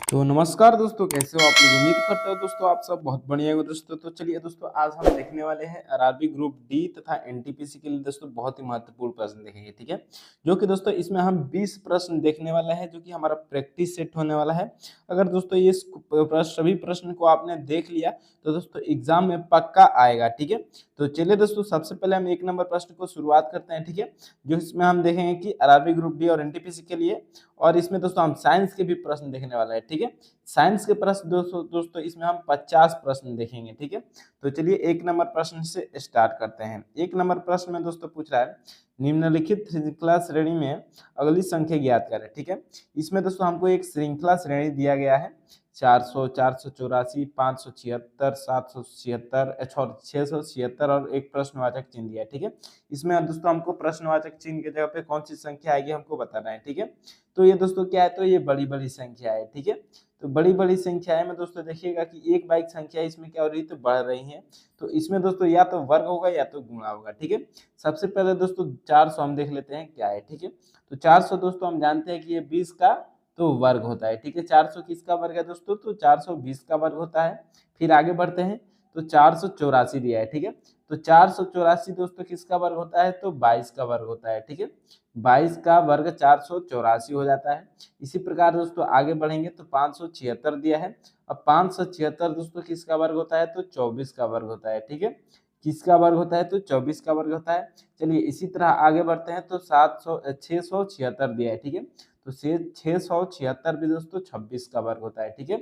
तो नमस्कार दोस्तों, कैसे हो आप लोग। उम्मीद करते हो दोस्तों आप सब बहुत बढ़िया हो दोस्तों। तो चलिए दोस्तों, आज हम देखने वाले हैं आरआरबी ग्रुप डी तथा एनटीपीसी के लिए दोस्तों बहुत ही महत्वपूर्ण प्रश्न देखेंगे। ठीक है, जो कि दोस्तों इसमें हम 20 प्रश्न देखने वाले हैं, जो कि हमारा प्रैक्टिस सेट होने वाला है। अगर दोस्तों ये सभी प्रश्न को आपने देख लिया तो दोस्तों एग्जाम में पक्का आएगा। ठीक है, तो चलिए दोस्तों, सबसे पहले हम 1 नंबर प्रश्न को शुरुआत करते हैं। ठीक है, जो इसमें हम देखेंगे कि आरआरबी ग्रुप डी और एनटीपीसी के लिए, और इसमें दोस्तों हम साइंस के भी प्रश्न देखने वाला है। ठीक है, साइंस के प्रश्न दोस्तों इसमें हम 50 प्रश्न देखेंगे। ठीक है, तो चलिए 1 नंबर प्रश्न से स्टार्ट करते हैं। 1 नंबर प्रश्न में दोस्तों पूछ रहा है, निम्नलिखित श्रृंखला श्रेणी में अगली संख्या ज्ञात करें। ठीक है, इसमें दोस्तों हमको एक श्रृंखला श्रेणी दिया गया है 400, 484, 576, 776, 676 और एक प्रश्नवाचक चिन्ह दिया है। ठीक है, इसमें दोस्तों हमको प्रश्नवाचक चिन्ह की जगह पे कौन सी संख्या आएगी हमको बताना है। ठीक है, तो ये दोस्तों क्या है, तो ये बड़ी बड़ी संख्या है। ठीक है, तो बड़ी बड़ी संख्याएं में दोस्तों देखिएगा कि एक बाइक संख्या इसमें क्या हो रही है, तो बढ़ रही है। तो इसमें दोस्तों या तो वर्ग होगा या तो गुणा होगा। ठीक है, सबसे पहले दोस्तों 400 हम देख लेते हैं क्या है। ठीक है, तो 400 दोस्तों हम जानते हैं कि ये 20 का तो वर्ग होता है। ठीक है, 400 किसका वर्ग है दोस्तों, तो 420 का वर्ग होता है। फिर आगे बढ़ते हैं, तो 484 दिया है। ठीक है, तो 484 दोस्तों किसका वर्ग होता है, तो 22 का वर्ग होता है। ठीक है, 22 का वर्ग 484 हो जाता है। इसी प्रकार दोस्तों आगे बढ़ेंगे तो 576 दिया है। अब 576 दोस्तों किसका वर्ग होता है, तो 24 का वर्ग होता है। ठीक है, किसका वर्ग होता है, तो 24 का वर्ग होता है। चलिए इसी तरह आगे बढ़ते हैं, तो 676 दिया है। ठीक है, तो 676 भी दोस्तों 26 का वर्ग होता है। ठीक है,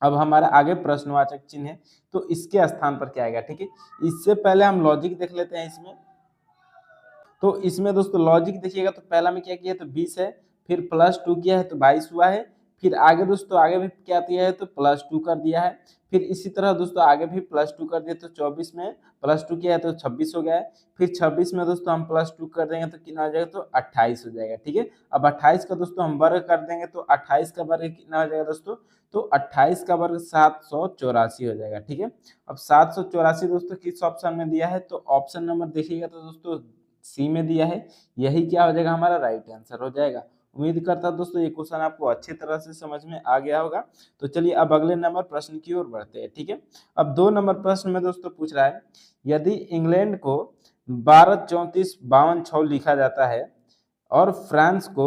अब हमारा आगे प्रश्नवाचक चिन्ह है, तो इसके स्थान पर क्या आएगा। ठीक है, इससे पहले हम लॉजिक देख लेते हैं इसमें। तो इसमें दोस्तों लॉजिक देखिएगा, तो पहला में क्या किया है, तो 20 है, फिर +2 किया है तो 22 हुआ है। फिर आगे दोस्तों आगे भी क्या किया है, तो +2 कर दिया है। फिर इसी तरह दोस्तों आगे भी +2 कर दिया, तो 24 में +2 किया है तो 26 हो गया है। फिर 26 में दोस्तों हम +2 कर देंगे तो कितना हो जाएगा, तो 28 हो जाएगा। ठीक है, अब 28 का दोस्तों हम वर्ग कर देंगे, तो 28 का वर्ग कितना हो जाएगा दोस्तों, तो 28 का वर्ग 784 हो जाएगा। ठीक है, अब 784 दोस्तों किस ऑप्शन में दिया है, तो ऑप्शन नंबर देखिएगा तो दोस्तों सी में दिया है। यही क्या हो जाएगा, हमारा राइट आंसर हो जाएगा। उम्मीद करता हूं दोस्तों ये क्वेश्चन आपको अच्छी तरह से समझ में आ गया होगा। तो चलिए अब अगले नंबर प्रश्न की ओर बढ़ते हैं। ठीक है, अब 2 नंबर प्रश्न में दोस्तों पूछ रहा है, यदि इंग्लैंड को 12, 34, 52, 6 लिखा जाता है और फ्रांस को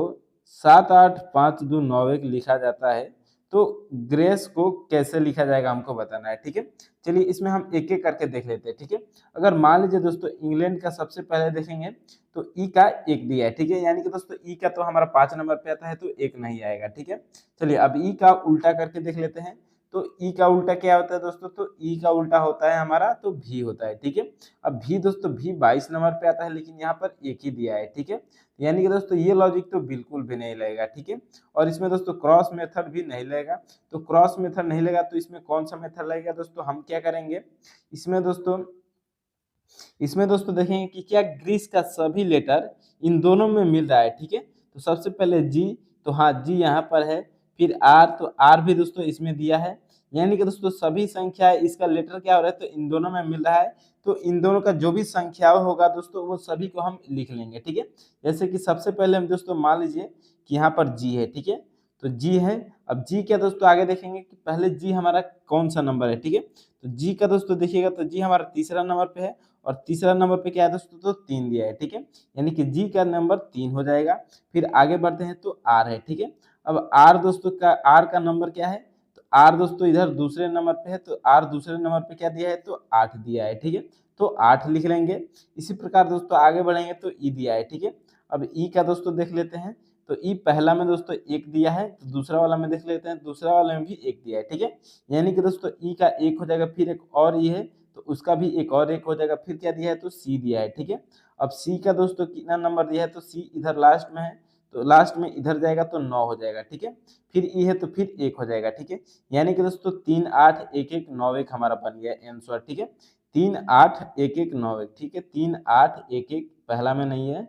7, 8, 5, 2, 9, 1 लिखा जाता है, तो ग्रेस को कैसे लिखा जाएगा हमको बताना है। ठीक है, चलिए इसमें हम एक एक करके देख लेते हैं। ठीक है, अगर मान लीजिए दोस्तों इंग्लैंड का सबसे पहले देखेंगे, तो ई का 1 दिया है। ठीक है, यानी कि दोस्तों ई का तो हमारा 5 नंबर पे आता है, तो 1 नहीं आएगा। ठीक है, चलिए अब ई का उल्टा करके देख लेते हैं। तो ई का उल्टा क्या होता है दोस्तों, तो ई का उल्टा होता है हमारा तो भी होता है। ठीक है, अब भी दोस्तों भी 22 नंबर पे आता है, लेकिन यहाँ पर 1 ही दिया है। ठीक है, यानी कि दोस्तों ये लॉजिक तो बिल्कुल भी नहीं लगेगा। ठीक है, और इसमें दोस्तों क्रॉस मेथड भी नहीं लगेगा। तो क्रॉस मेथड नहीं लगा तो इसमें कौन सा मेथड लगेगा दोस्तों, हम क्या करेंगे इसमें दोस्तों देखेंगे कि क्या ग्रीस का सभी लेटर इन दोनों में मिल रहा है। ठीक है, तो सबसे पहले जी, तो हाँ जी यहाँ पर है। फिर आर, तो आर भी दोस्तों इसमें दिया है। यानी कि दोस्तों सभी संख्या इसका लेटर क्या हो रहा है, तो इन दोनों में मिल रहा है। तो इन दोनों का जो भी संख्या होगा दोस्तों वो सभी को हम लिख लेंगे। ठीक है, जैसे कि सबसे पहले हम दोस्तों मान लीजिए कि यहाँ पर जी है। ठीक है, तो जी है। अब जी क्या दोस्तों आगे देखेंगे कि पहले जी हमारा कौन सा नंबर है। ठीक है, तो जी का दोस्तों देखिएगा तो जी हमारा तीसरा नंबर पे है, और तीसरा नंबर पे क्या है दोस्तों, तो 3 दिया है। ठीक है, यानी कि जी का नंबर 3 हो जाएगा। फिर आगे बढ़ते हैं तो आर है। ठीक है, अब आर दोस्तों का आर का नंबर क्या है, तो आर दोस्तों इधर दूसरे नंबर पे है, तो आर दूसरे नंबर पे क्या दिया है, तो 8 दिया है। ठीक है, तो 8 लिख लेंगे। इसी प्रकार दोस्तों आगे बढ़ेंगे तो ई दिया है। ठीक है, अब ई का दोस्तों देख लेते हैं, तो ई पहला में दोस्तों 1 दिया है, तो दूसरा वाला में देख लेते हैं, दूसरा वाले में भी 1 दिया है। ठीक है, यानी कि दोस्तों ई का 1 हो जाएगा, फिर एक और ई है तो उसका भी एक और 1 हो जाएगा। फिर क्या दिया है, तो सी दिया है। ठीक है, अब सी का दोस्तों कितना नंबर दिया है, तो सी इधर लास्ट में है, तो लास्ट में इधर जाएगा तो 9 हो जाएगा। ठीक है, फिर ई है तो फिर 1 हो जाएगा। ठीक है, यानी कि दोस्तों 3, 8, 1, 1, 9, 1 हमारा बन गया आंसर। ठीक है, 3, 8, 1, 1, 9, 1। ठीक है, 3, 8, 1, 1 पहला में नहीं है,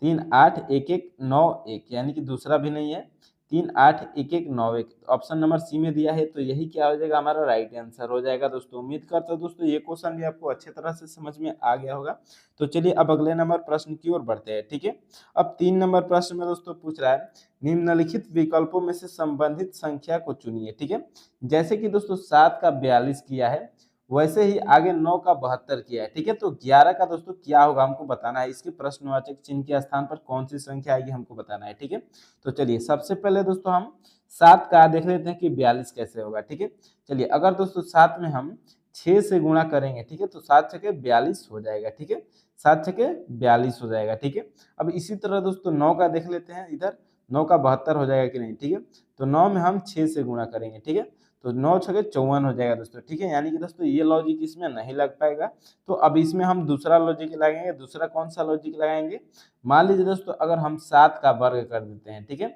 3, 8, 1, 1, 9, 1 यानी कि दूसरा भी नहीं है, 3 8 1 1 9 1, ऑप्शन नंबर सी में दिया है, तो यही क्या हो जाएगा हमारा राइट आंसर हो जाएगा दोस्तों। उम्मीद करता हूं दोस्तों ये क्वेश्चन भी आपको अच्छे तरह से समझ में आ गया होगा। तो चलिए अब अगले नंबर प्रश्न की ओर बढ़ते हैं, ठीक है। अब 3 नंबर प्रश्न में दोस्तों पूछ रहा है, निम्नलिखित विकल्पों में से संबंधित संख्या को चुनिए, ठीक है। जैसे कि दोस्तों 7 का 42 किया है, वैसे ही आगे 9 का 72 किया है, ठीक है। तो 11 का दोस्तों क्या होगा हमको बताना है, इसके प्रश्नवाचक चिन्ह के स्थान पर कौन सी संख्या आएगी हमको बताना है, ठीक है। तो चलिए सबसे पहले दोस्तों हम 7 का देख लेते हैं कि 42 कैसे होगा, ठीक है। चलिए अगर दोस्तों 7 में हम 6 से गुणा करेंगे, ठीक है, तो 7 छके 42 हो जाएगा, ठीक है। 7 छके 42 हो जाएगा, ठीक है। अब इसी तरह दोस्तों 9 का देख लेते हैं, इधर 9 का 72 हो जाएगा कि नहीं, ठीक है। तो 9 में हम 6 से गुणा करेंगे, ठीक है, तो 9 छके 54 हो जाएगा दोस्तों, ठीक है। यानी कि दोस्तों ये लॉजिक इसमें नहीं लग पाएगा। तो अब इसमें हम दूसरा लॉजिक लगाएंगे। दूसरा कौन सा लॉजिक लगाएंगे, मान लीजिए दोस्तों अगर हम 7 का वर्ग कर देते हैं, ठीक है,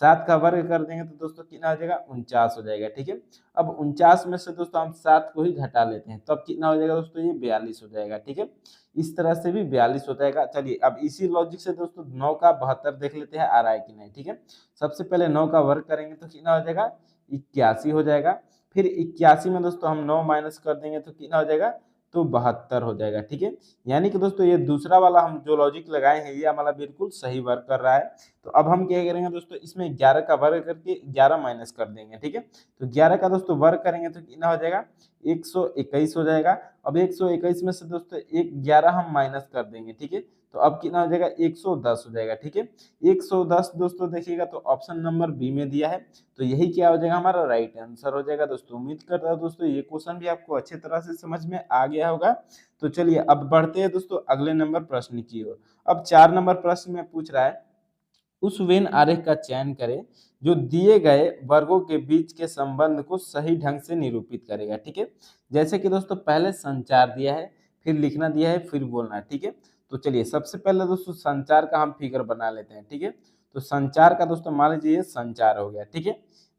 7 का वर्ग कर देंगे तो दोस्तों कितना हो जाएगा 49 हो जाएगा, ठीक है। अब 49 में से दोस्तों हम 7 को ही घटा लेते हैं, तब तो कितना हो जाएगा दोस्तों, ये 42 हो जाएगा, ठीक है। इस तरह से भी 42 हो जाएगा। चलिए अब इसी लॉजिक से दोस्तों 9 का 72 देख लेते हैं आ रहा है कि नहीं, ठीक है। सबसे पहले 9 का वर्ग करेंगे तो कितना हो जाएगा 81 हो जाएगा। फिर 81 में दोस्तों हम 9 माइनस कर देंगे तो कितना हो जाएगा, तो 72 हो जाएगा, ठीक है। यानी कि दोस्तों ये दूसरा वाला हम जो लॉजिक लगाए हैं ये हमारा बिल्कुल सही वर्क कर रहा है। तो अब हम क्या करेंगे दोस्तों, इसमें 11 का वर्ग करके 11 माइनस कर देंगे, ठीक है। तो 11 का दोस्तों वर्ग करेंगे तो कितना हो जाएगा 121 हो जाएगा। अब 121 में से दोस्तों 11 हम माइनस कर देंगे, ठीक है। तो अब कितना हो जाएगा 110 हो जाएगा, ठीक है। 110 दोस्तों देखिएगा तो ऑप्शन नंबर बी में दिया है, तो यही क्या हो जाएगा हमारा राइट आंसर हो जाएगा दोस्तों। उम्मीद करता हूं दोस्तों ये क्वेश्चन भी आपको अच्छे तरह से समझ में आ गया होगा। तो चलिए अब बढ़ते हैं दोस्तों अगले नंबर प्रश्न की ओर। अब 4 नंबर प्रश्न में पूछ रहा है, उस वेन आरेख का चयन करें जो दिए गए वर्गों के बीच के संबंध को सही ढंग से निरूपित करेगा, ठीक है। जैसे कि दोस्तों पहले संचार दिया है, फिर लिखना दिया है, फिर बोलना है, ठीक है। तो चलिए सबसे पहले दोस्तों संचार का हम फिगर बना लेते हैं, ठीक है। तो संचार का दोस्तों मान लीजिए ये संचार हो गया, ठीक है।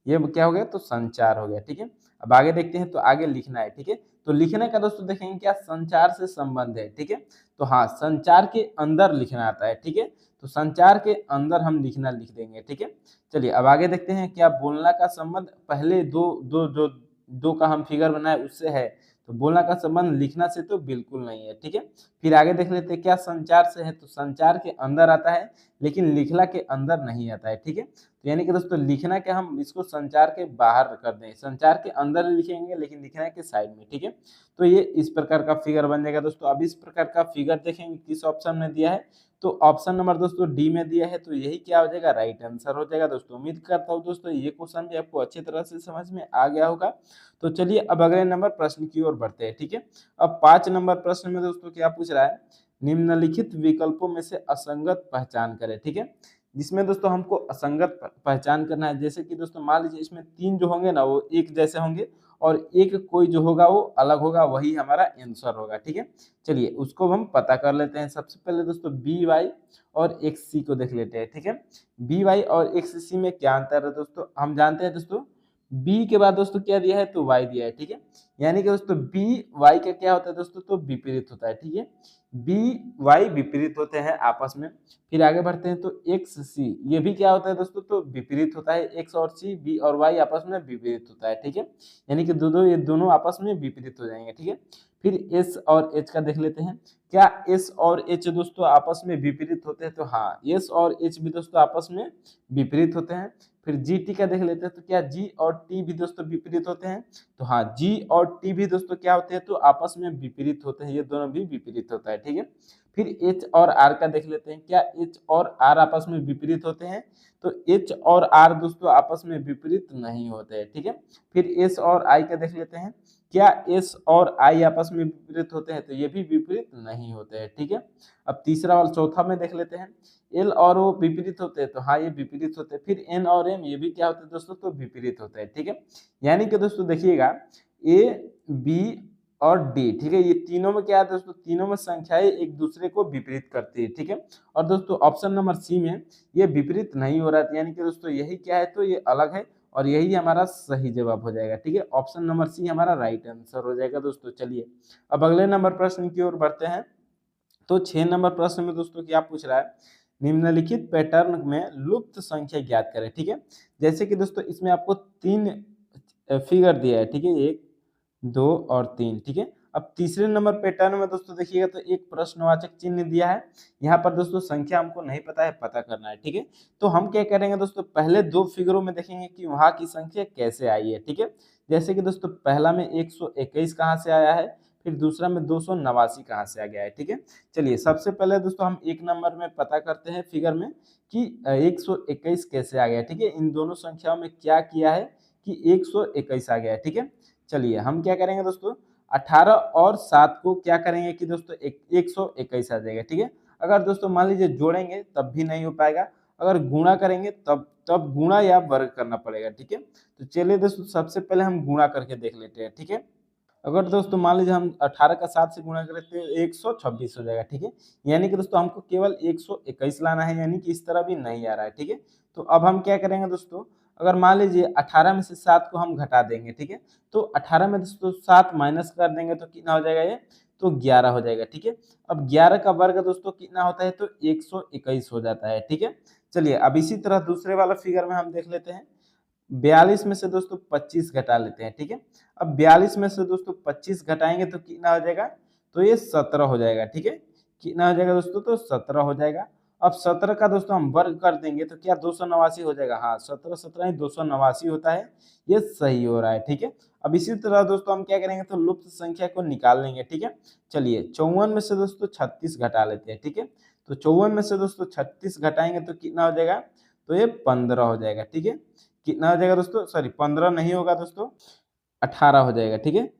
ये क्या हो गया, तो संचार हो गया, ठीक है। अब आगे देखते हैं, तो आगे लिखना है, ठीक है। तो लिखने का दोस्तों देखेंगे क्या संचार से संबंध है, ठीक है। तो हाँ संचार के अंदर लिखना आता है, ठीक है। तो संचार के अंदर हम लिखना लिख देंगे, ठीक है। चलिए अब आगे देखते हैं, क्या बोलना का संबंध पहले दो का हम फिगर बनाए उससे है, तो बोलना का संबंध लिखना से तो बिल्कुल नहीं है, ठीक है। फिर आगे देख लेते हैं क्या संचार से है, तो संचार के अंदर आता है लेकिन लिखना के अंदर नहीं आता है, ठीक है। तो यानी कि दोस्तों लिखना के हम इसको संचार के बाहर कर दें, संचार के अंदर लिखेंगे लेकिन लिखना के साइड में, ठीक है। तो ये इस प्रकार का फिगर बन जाएगा दोस्तों। अब इस प्रकार का फिगर देखेंगे किस ऑप्शन में दिया है, तो ऑप्शन नंबर दोस्तों डी में दिया है, तो यही क्या हो जाएगा राइट आंसर हो जाएगा दोस्तों। उम्मीद करता हूँ दोस्तों ये क्वेश्चन भी आपको अच्छी तरह से समझ में आ गया होगा। तो चलिए अब अगले नंबर प्रश्न की ओर बढ़ते हैं, ठीक है। अब 5 नंबर प्रश्न में दोस्तों क्या पूछ रहा है, निम्नलिखित विकल्पों में से असंगत पहचान करें, ठीक है। जिसमें दोस्तों हमको असंगत पहचान करना है। जैसे कि दोस्तों मान लीजिए इसमें 3 जो होंगे ना वो एक जैसे होंगे और एक कोई जो होगा वो अलग होगा, वही हमारा आंसर होगा, ठीक है। चलिए उसको हम पता कर लेते हैं। सबसे पहले दोस्तों बी वाई और एक्स सी को देख लेते हैं, ठीक है। बी वाई और एक्स सी में क्या अंतर है दोस्तों, हम जानते हैं दोस्तों बी के बाद दोस्तों क्या दिया है, तो वाई दिया है, ठीक है। यानी कि दोस्तों बी वाई का क्या होता है दोस्तों, तो विपरीत होता है, ठीक है। बी वाई विपरीत होते हैं आपस में। फिर आगे बढ़ते हैं, तो एक्स सी ये भी क्या होता है दोस्तों, तो विपरीत होता है। एक्स और सी बी और वाई आपस में विपरीत होता है, ठीक है। यानी कि ये दोनों आपस में विपरीत हो जाएंगे, ठीक है। फिर एस और एच का देख लेते हैं, क्या एस और एच दोस्तों आपस में विपरीत होते हैं, तो हाँ एस और एच भी दोस्तों आपस में विपरीत होते हैं। फिर जी टी का देख लेते हैं, तो क्या जी और टी भी दोस्तों विपरीत होते हैं, तो हाँ जी और टी भी दोस्तों क्या होते हैं, तो आपस में विपरीत होते हैं, ये दोनों भी विपरीत होता है, ठीक है। फिर एच और आर का देख लेते हैं, क्या एच और आर आपस में विपरीत होते हैं, तो एच और आर दोस्तों आपस में विपरीत नहीं होते हैं, ठीक है। फिर एस और आई का देख लेते हैं, क्या एस और आई आपस में विपरीत होते हैं, तो ये भी विपरीत नहीं होते हैं, ठीक है। अब तीसरा वाला चौथा में देख लेते हैं, एल और ओ विपरीत होते हैं, तो हाँ ये विपरीत होते हैं। फिर एन और एम ये भी क्या होते हैं दोस्तों, तो विपरीत होते हैं, ठीक है। यानी कि दोस्तों देखिएगा ए बी और डी, ठीक है, ये तीनों में क्या है दोस्तों, तीनों में संख्याएं एक दूसरे को विपरीत करती है, ठीक है। और दोस्तों ऑप्शन नंबर सी में ये विपरीत नहीं हो रहा है, यानी कि दोस्तों यही क्या है, तो ये अलग है और यही हमारा सही जवाब हो जाएगा, ठीक है। ऑप्शन नंबर सी हमारा राइट आंसर हो जाएगा दोस्तों। चलिए अब अगले नंबर प्रश्न की ओर बढ़ते हैं। तो 6 नंबर प्रश्न में दोस्तों क्या पूछ रहा है, निम्नलिखित पैटर्न में लुप्त संख्या ज्ञात करें। ठीक है, जैसे कि दोस्तों इसमें आपको 3 फिगर दिया है। ठीक है, 1, 2 और 3। ठीक है, अब तीसरे नंबर पैटर्न में दोस्तों देखिएगा तो एक प्रश्नवाचक चिन्ह दिया है। यहाँ पर दोस्तों संख्या हमको नहीं पता है, पता करना है। ठीक है, तो हम क्या करेंगे दोस्तों, पहले 2 फिगरों में देखेंगे कि वहां की संख्या कैसे आई है। ठीक है, जैसे कि दोस्तों पहला में 121 कहाँ से आया है, फिर दूसरा में 289 कहाँ से आ गया है। ठीक है, चलिए सबसे पहले दोस्तों हम 1 नंबर में पता करते हैं फिगर में कि 121 कैसे आ गया। ठीक है, इन दोनों संख्याओं में क्या किया है कि 121 आ गया है। ठीक है, चलिए हम क्या करेंगे दोस्तों, 18 और 7 को क्या करेंगे कि दोस्तों 121 आ जाएगा। ठीक है, अगर दोस्तों मान लीजिए जोड़ेंगे तब भी नहीं हो पाएगा, अगर गुणा करेंगे तब गुणा या वर्ग करना पड़ेगा। ठीक है, तो चलिए दोस्तों सबसे पहले हम गुणा करके देख लेते हैं। ठीक है, अगर दोस्तों मान लीजिए हम 18 का 7 से गुणा करें तो 126 हो जाएगा। ठीक है, यानी कि दोस्तों हमको केवल 121 लाना है, यानी कि इस तरह भी नहीं आ रहा है। ठीक है, तो अब हम क्या करेंगे दोस्तों, अगर मान लीजिए 18 में से 7 को हम घटा देंगे। ठीक है, तो 18 में दोस्तों 7 माइनस कर देंगे तो कितना हो जाएगा ये, तो 11 हो जाएगा। ठीक है, अब 11 का वर्ग दोस्तों कितना होता है, तो 121 हो जाता है। ठीक है, चलिए अब इसी तरह दूसरे वाला फिगर में हम देख लेते हैं। 42 में से दोस्तों 25 घटा लेते हैं। ठीक है, अब 42 में से दोस्तों 25 घटाएंगे तो कितना हो जाएगा, तो ये 17 हो जाएगा। ठीक है, कितना हो जाएगा दोस्तों, तो 17 हो जाएगा। अब 17 का दोस्तों हम वर्ग कर देंगे तो क्या 289 हो जाएगा। हाँ, 17 17 289 होता है, ये सही हो रहा है। ठीक है, अब इसी तरह दोस्तों हम क्या करेंगे, तो लुप्त संख्या को निकाल लेंगे। ठीक है, चलिए 54 में से दोस्तों 36 घटा लेते हैं। ठीक है, तो 54 में से दोस्तों 36 घटाएंगे तो कितना हो जाएगा, तो ये 15 हो जाएगा। ठीक है, कितना हो जाएगा दोस्तों, सॉरी 15 नहीं होगा दोस्तों, 18 हो जाएगा। ठीक है,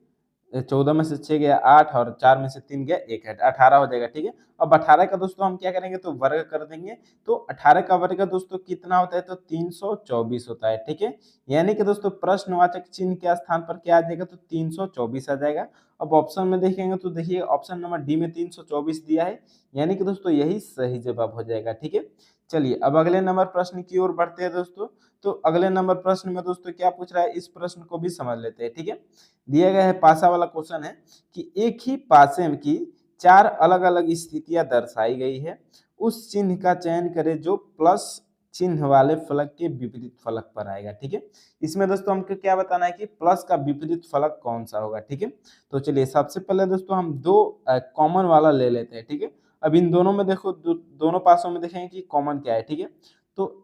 14 में से 6 गया 8 और 4 में से 3 गया 1 है, 18 हो जाएगा। ठीक है, अब 18 का दोस्तों हम क्या करेंगे, तो वर्ग कर देंगे। तो 18 का वर्ग दोस्तों कितना होता है, तो 324 होता है। ठीक है, यानी कि दोस्तों प्रश्नवाचक चिन्ह के स्थान पर क्या आ जाएगा, तो 324 आ जाएगा। अब ऑप्शन में देखेंगे तो देखिए ऑप्शन नंबर डी में 324 दिया है, यानी कि दोस्तों यही सही जवाब हो जाएगा। ठीक है, चलिए अब अगले नंबर प्रश्न की ओर बढ़ते हैं दोस्तों। तो अगले नंबर प्रश्न में दोस्तों क्या पूछ रहा है, इस प्रश्न को भी समझ लेते हैं। ठीक है, दिया गया है पासा वाला क्वेश्चन है कि एक ही पासे की 4 अलग अलग स्थितियां दर्शाई गई है, उस चिन्ह का चयन करें जो प्लस चिन्ह वाले फलक के विपरीत फलक पर आएगा। ठीक है, इसमें दोस्तों हमको क्या बताना है कि प्लस का विपरीत फलक कौन सा होगा। ठीक है, तो चलिए सबसे पहले दोस्तों हम दो कॉमन वाला ले लेते हैं। ठीक है, अब इन दोनों में देखो दोनों पासों में देखेंगे कि कॉमन क्या है। ठीक है, तो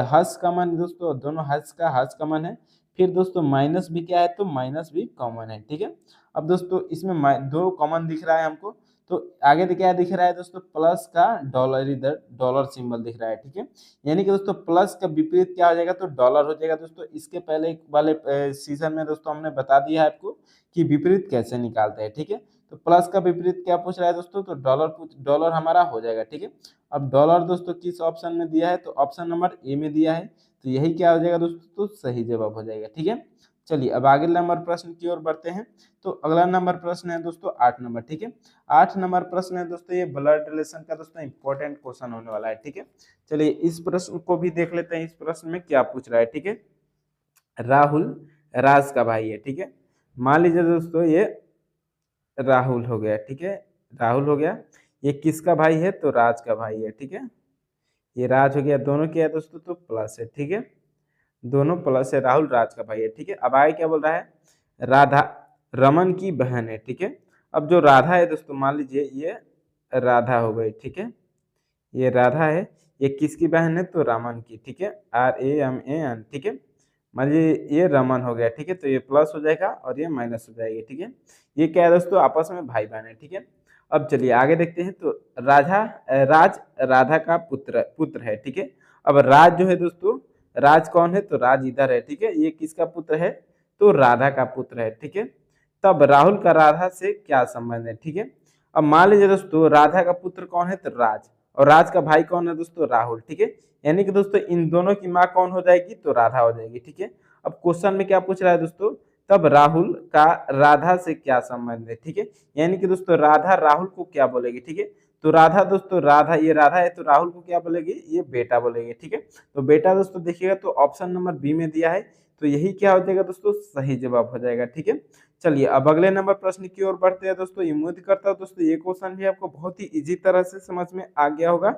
हर्ष कॉमन दोस्तों, दोनों हर्ष का कॉमन है। फिर दोस्तों माइनस भी क्या है, तो माइनस भी कॉमन है। ठीक है, अब दोस्तों इसमें दो कॉमन दिख रहा है हमको, तो आगे क्या दिख रहा है दोस्तों, प्लस का डॉलर, इधर डॉलर सिंबल दिख रहा है। ठीक है, यानी कि दोस्तों प्लस का विपरीत क्या हो जाएगा, तो डॉलर हो जाएगा। दोस्तों इसके पहले वाले सीजन में दोस्तों हमने बता दिया है आपको कि विपरीत कैसे निकालते हैं। ठीक है, तो प्लस का विपरीत क्या पूछ रहा है दोस्तों, तो डॉलर हमारा हो जाएगा। ठीक है, अब डॉलर दोस्तों किस ऑप्शन में दिया है, तो ऑप्शन नंबर ए में दिया है, तो यही क्या हो जाएगा दोस्तों, तो सही जवाब हो जाएगा। ठीक है, चलिए अब आगे नंबर प्रश्न की ओर बढ़ते हैं। तो अगला नंबर प्रश्न है दोस्तों 8 नंबर। ठीक है, 8 नंबर प्रश्न है दोस्तों, ये ब्लड रिलेशन का दोस्तों इंपॉर्टेंट क्वेश्चन होने वाला है। ठीक है, चलिए इस प्रश्न को भी देख लेते हैं, इस प्रश्न में क्या पूछ रहा है। ठीक है, राहुल राज का भाई है। ठीक है, मान लीजिए दोस्तों ये राहुल हो गया। ठीक है, राहुल हो गया, ये किसका भाई है, तो राज का भाई है। ठीक है, ये राज हो गया, दोनों क्या है दोस्तों, तो प्लस है। ठीक है, दोनों प्लस है, राहुल राज का भाई है। ठीक है, अब आगे क्या बोल रहा है, राधा रमन की बहन है। ठीक है, अब जो राधा है दोस्तों, मान लीजिए ये राधा हो गई। ठीक है, ये राधा है, ये किसकी बहन है, तो रमन की। ठीक है, RAMAN। ठीक है, मान लीजिए ये रमन हो गया। ठीक है, तो ये प्लस हो जाएगा और ये माइनस हो जाएगी। ठीक है, ये क्या है दोस्तों, आपस में भाई बहन है। ठीक है, अब चलिए आगे देखते हैं। तो राज राधा का पुत्र है। ठीक है, अब राज जो है दोस्तों, राज कौन है, तो राज इधर है। ठीक है, ये किसका पुत्र है, तो राधा का पुत्र है। ठीक है, तब राहुल का राधा से क्या संबंध है। ठीक है, अब मान लीजिए दोस्तों राधा का पुत्र कौन है, तो राज, और राज का भाई कौन है दोस्तों, राहुल। ठीक है, यानी कि दोस्तों इन दोनों की माँ कौन हो जाएगी, तो राधा हो जाएगी। ठीक है, अब क्वेश्चन में क्या पूछ रहा है दोस्तों, तब राहुल का राधा से क्या संबंध है। ठीक है, यानी कि दोस्तों राधा राहुल को क्या बोलेगी। ठीक है, तो राधा दोस्तों, राधा ये राधा है, तो राहुल को क्या बोलेगी, ये बेटा बोलेगी। ठीक है, तो बेटा दोस्तों देखिएगा तो ऑप्शन नंबर बी में दिया है, तो यही क्या हो जाएगा दोस्तों, सही जवाब हो जाएगा। ठीक है, चलिए अब अगले नंबर प्रश्न की ओर बढ़ते हैं दोस्तों। उम्मीद करता हूँ दोस्तों ये क्वेश्चन भी आपको बहुत ही इजी तरह से समझ में आ गया होगा।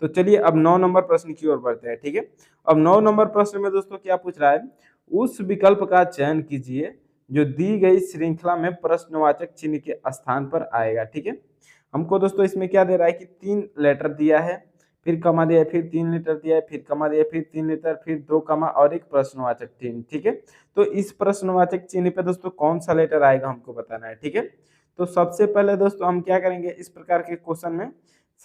तो चलिए अब 9 नंबर प्रश्न की ओर बढ़ते हैं, ठीक है। अब 9 नंबर प्रश्न में दोस्तों क्या पूछ रहा है, उस विकल्प का चयन कीजिए जो दी गई श्रृंखला में प्रश्नवाचक चिन्ह के स्थान पर आएगा, ठीक है। हमको दोस्तों इसमें क्या दे रहा है कि 3 लेटर दिया है, फिर कमा दिया है, फिर 3 लेटर दिया है, फिर कमा दिया है, फिर 3 लेटर, फिर 2 कमा और एक प्रश्नवाचक चिन्ह, ठीक है। तो इस प्रश्नवाचक चिन्ह पे दोस्तों कौन सा लेटर आएगा हमको बताना है, ठीक है। तो सबसे पहले दोस्तों हम क्या करेंगे इस प्रकार के क्वेश्चन में,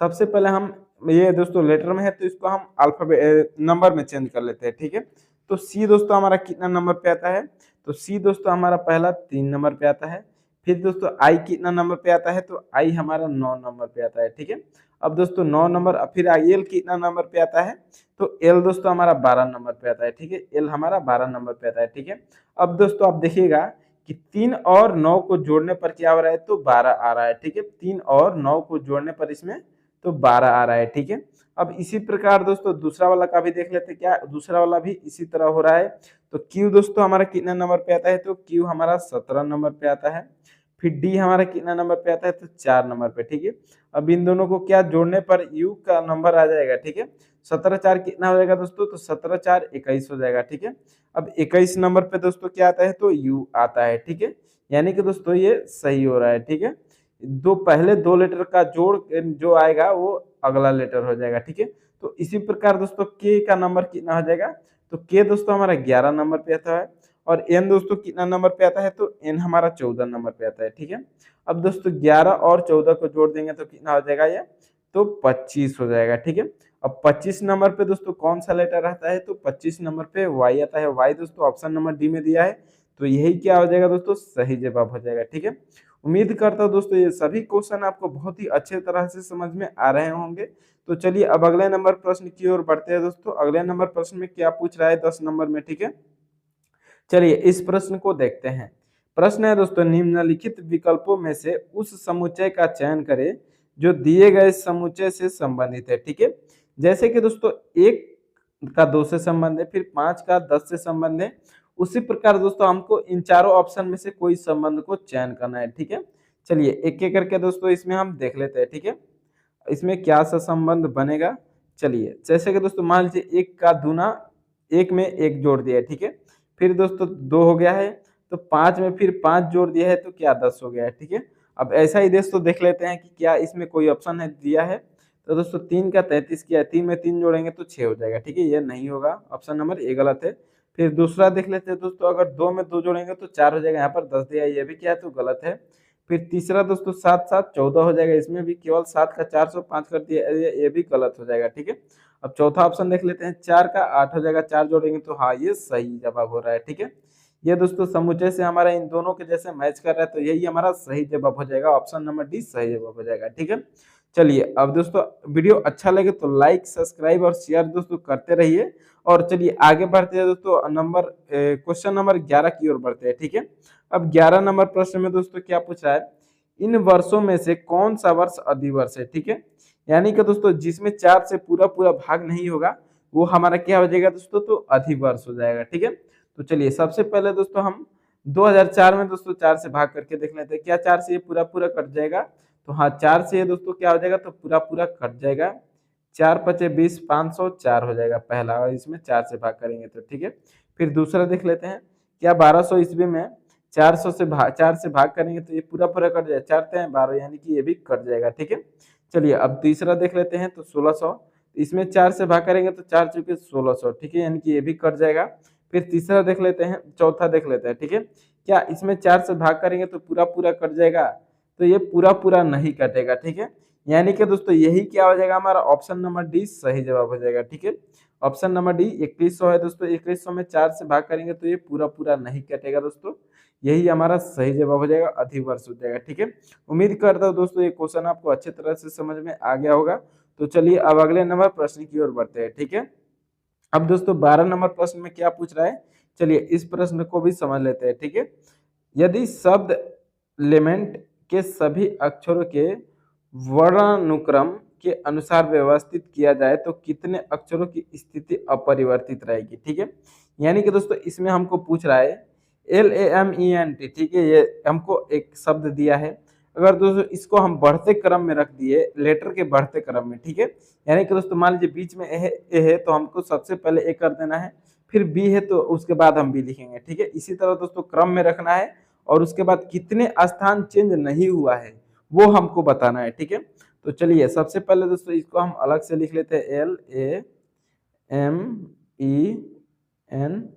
सबसे पहले हम ये दोस्तों लेटर में है तो इसको हम अल्फाबेट नंबर में चेंज कर लेते हैं, ठीक है। तो सी दोस्तों हमारा कितना नंबर पे आता है, तो सी दोस्तों हमारा पहला 3 नंबर पे आता है। फिर दोस्तों आई कितना नंबर पे आता है, तो आई हमारा 9 नंबर पे आता है, ठीक है। अब दोस्तों 9 नंबर, फिर एल कितना नंबर पे आता है, तो एल दोस्तों हमारा 12 नंबर पे आता है, ठीक है। एल हमारा 12 नंबर पे आता है, ठीक है। अब दोस्तों आप देखिएगा कि 3 और 9 को जोड़ने पर क्या हो रहा है, तो 12 आ रहा है, ठीक है। 3 और 9 को जोड़ने पर इसमें तो 12 आ रहा है, ठीक है। अब इसी प्रकार दोस्तों दूसरा वाला का भी देख लेते हैं, क्या दूसरा वाला भी इसी तरह हो रहा है। तो क्यू दोस्तों हमारा कितना नंबर पे आता है, तो क्यू हमारा 17 नंबर पे आता है। फिर डी हमारा कितना नंबर पे आता है, तो 4 नंबर पे, ठीक है। अब इन दोनों को क्या जोड़ने पर यू का नंबर आ जाएगा, ठीक है। 17 4 कितना हो जाएगा दोस्तों, तो 17 4 21 हो जाएगा, ठीक है। अब 21 नंबर पे दोस्तों क्या आता है, तो यू आता है, ठीक है। यानी कि दोस्तों ये सही हो रहा है, ठीक है। दो पहले 2 लेटर का जोड़ जो आएगा वो अगला लेटर हो जाएगा, ठीक है। तो इसी प्रकार दोस्तों के का नंबर कितना हो जाएगा, तो के दोस्तों हमारा 11 नंबर पे आता है। और एन दोस्तों कितना नंबर पे आता है, तो एन हमारा 14 नंबर पे आता है, ठीक है। अब दोस्तों 11 और 14 को जोड़ देंगे तो कितना हो जाएगा ये, तो 25 हो जाएगा, ठीक है। अब 25 नंबर पे दोस्तों कौन सा लेटर आता है, तो 25 नंबर पे वाई आता है। वाई दोस्तों ऑप्शन नंबर डी में दिया है, तो यही क्या हो जाएगा दोस्तों, सही जवाब हो जाएगा, ठीक है। उम्मीद करता हूँ दोस्तों ये सभी क्वेश्चन आपको बहुत ही अच्छे तरह से समझ में आ रहे होंगे। तो चलिए अब अगले नंबर प्रश्न की ओर बढ़ते हैं दोस्तों। अगले नंबर प्रश्न में क्या पूछ रहा है 10 नंबर में, ठीक है। चलिए इस प्रश्न को देखते हैं। प्रश्न है दोस्तों, निम्नलिखित विकल्पों में से उस समुच्चय का चयन करें जो दिए गए समुच्चय से संबंधित है, ठीक है। जैसे कि दोस्तों 1 का 2 से संबंध है, फिर 5 का 10 से संबंध है, उसी प्रकार दोस्तों हमको इन चारों ऑप्शन में से कोई संबंध को चयन करना है, ठीक है। चलिए एक एक करके दोस्तों इसमें हम देख लेते हैं, ठीक है। इसमें क्या सा संबंध बनेगा, चलिए जैसे कि दोस्तों मान लीजिए 1 का दूना 1 में 1 जोड़ दिया है, ठीक है। फिर दोस्तों 2 हो गया है, तो 5 में फिर 5 जोड़ दिया है तो क्या 10 हो गया है, ठीक है। अब ऐसा ही दोस्तों देख लेते हैं कि क्या इसमें कोई ऑप्शन है दिया है। तो दोस्तों 3 का 33 किया है, 3 में 3 जोड़ेंगे तो 6 हो जाएगा, ठीक है। ये नहीं होगा, ऑप्शन नंबर ए गलत है। फिर दूसरा देख लेते हैं दोस्तों, अगर 2 में 2 जोड़ेंगे तो 4 हो जाएगा, यहाँ पर 10 दिया है, ये भी क्या है तो गलत है। फिर तीसरा दोस्तों 7 7 14 हो जाएगा, इसमें भी केवल 7 का 405 कर दिया, ये भी गलत हो जाएगा, ठीक है। अब चौथा ऑप्शन देख लेते हैं, 4 का 8 हो जाएगा, 4 जोड़ेंगे तो हाँ ये सही जवाब हो रहा है, ठीक है। ये दोस्तों समुच्चय से हमारा इन दोनों के जैसे मैच कर रहा है, तो यही हमारा सही जवाब हो जाएगा, ऑप्शन नंबर डी सही जवाब हो जाएगा, ठीक है। चलिए अब दोस्तों वीडियो अच्छा लगे तो लाइक सब्सक्राइब और शेयर दोस्तों करते रहिए। और चलिए आगे बढ़ते हैं दोस्तों, क्वेश्चन नंबर 11 की ओर बढ़ते हैं, ठीक है। अब 11 नंबर प्रश्न में दोस्तों क्या पूछ रहा है, इन वर्षों में से कौन सा वर्ष अधिवर्ष है, ठीक है। यानी कि दोस्तों जिसमें 4 से पूरा पूरा भाग नहीं होगा वो हमारा क्या हो जाएगा दोस्तों, तो अधिवर्ष हो जाएगा, ठीक है। तो चलिए सबसे पहले दोस्तों हम 2004 में दोस्तों 4 से भाग करके देख लेते हैं, क्या 4 से ये पूरा पूरा कट जाएगा, तो हाँ 4 से ये दोस्तों क्या हो जाएगा, तो पूरा पूरा कट जाएगा। 4 पचे 20, 504 हो जाएगा पहला, और इसमें 4 से भाग करेंगे तो, ठीक है। फिर दूसरा देख लेते हैं, क्या 1200 ईस्वी में 4 से भाग करेंगे तो ये पूरा पूरा कट जाएगा, 4 3 12, यानी कि ये भी कट जाएगा, ठीक है। चलिए अब तीसरा देख लेते हैं, तो 1600, इसमें 4 से भाग करेंगे तो 4 चुके 1600, ठीक है, यानी कि ये भी कट जाएगा। फिर तीसरा देख लेते हैं, चौथा देख लेते हैं, ठीक है। क्या इसमें 4 से भाग करेंगे तो पूरा पूरा कट जाएगा, तो ये पूरा पूरा नहीं कटेगा, ठीक है। यानी कि दोस्तों यही क्या हो जाएगा, हमारा ऑप्शन नंबर डी सही जवाब हो जाएगा, ठीक है। ऑप्शन नंबर डी 2100 है दोस्तों, 2100 में 4 से भाग करेंगे तो ये पूरा पूरा नहीं कटेगा दोस्तों, यही हमारा सही जवाब हो जाएगा, अधिवर्ष हो जाएगा, ठीक है। उम्मीद करता हूँ दोस्तों ये क्वेश्चन आपको अच्छे तरह से समझ में आ गया होगा। तो चलिए अब अगले नंबर प्रश्न की ओर बढ़ते हैं, ठीक है। अब दोस्तों 12 नंबर प्रश्न में क्या पूछ रहा है, चलिए इस प्रश्न को भी समझ लेते हैं, ठीक है। यदि शब्द लेमेंट के सभी अक्षरों के वर्णानुक्रम के अनुसार व्यवस्थित किया जाए तो कितने अक्षरों की स्थिति अपरिवर्तित रहेगी, ठीक है। यानी कि दोस्तों इसमें हमको पूछ रहा है LAMENT, ठीक है, ये हमको एक शब्द दिया है। अगर दोस्तों इसको हम बढ़ते क्रम में रख दिए, लेटर के बढ़ते क्रम में, ठीक है, यानी कि दोस्तों मान लीजिए बीच में ए है तो हमको सबसे पहले ए कर देना है, फिर बी है तो उसके बाद हम बी लिखेंगे, ठीक है। इसी तरह दोस्तों क्रम में रखना है और उसके बाद कितने स्थान चेंज नहीं हुआ है वो हमको बताना है, ठीक है। तो चलिए सबसे पहले दोस्तों इसको हम अलग से लिख लेते हैं, LAMENT,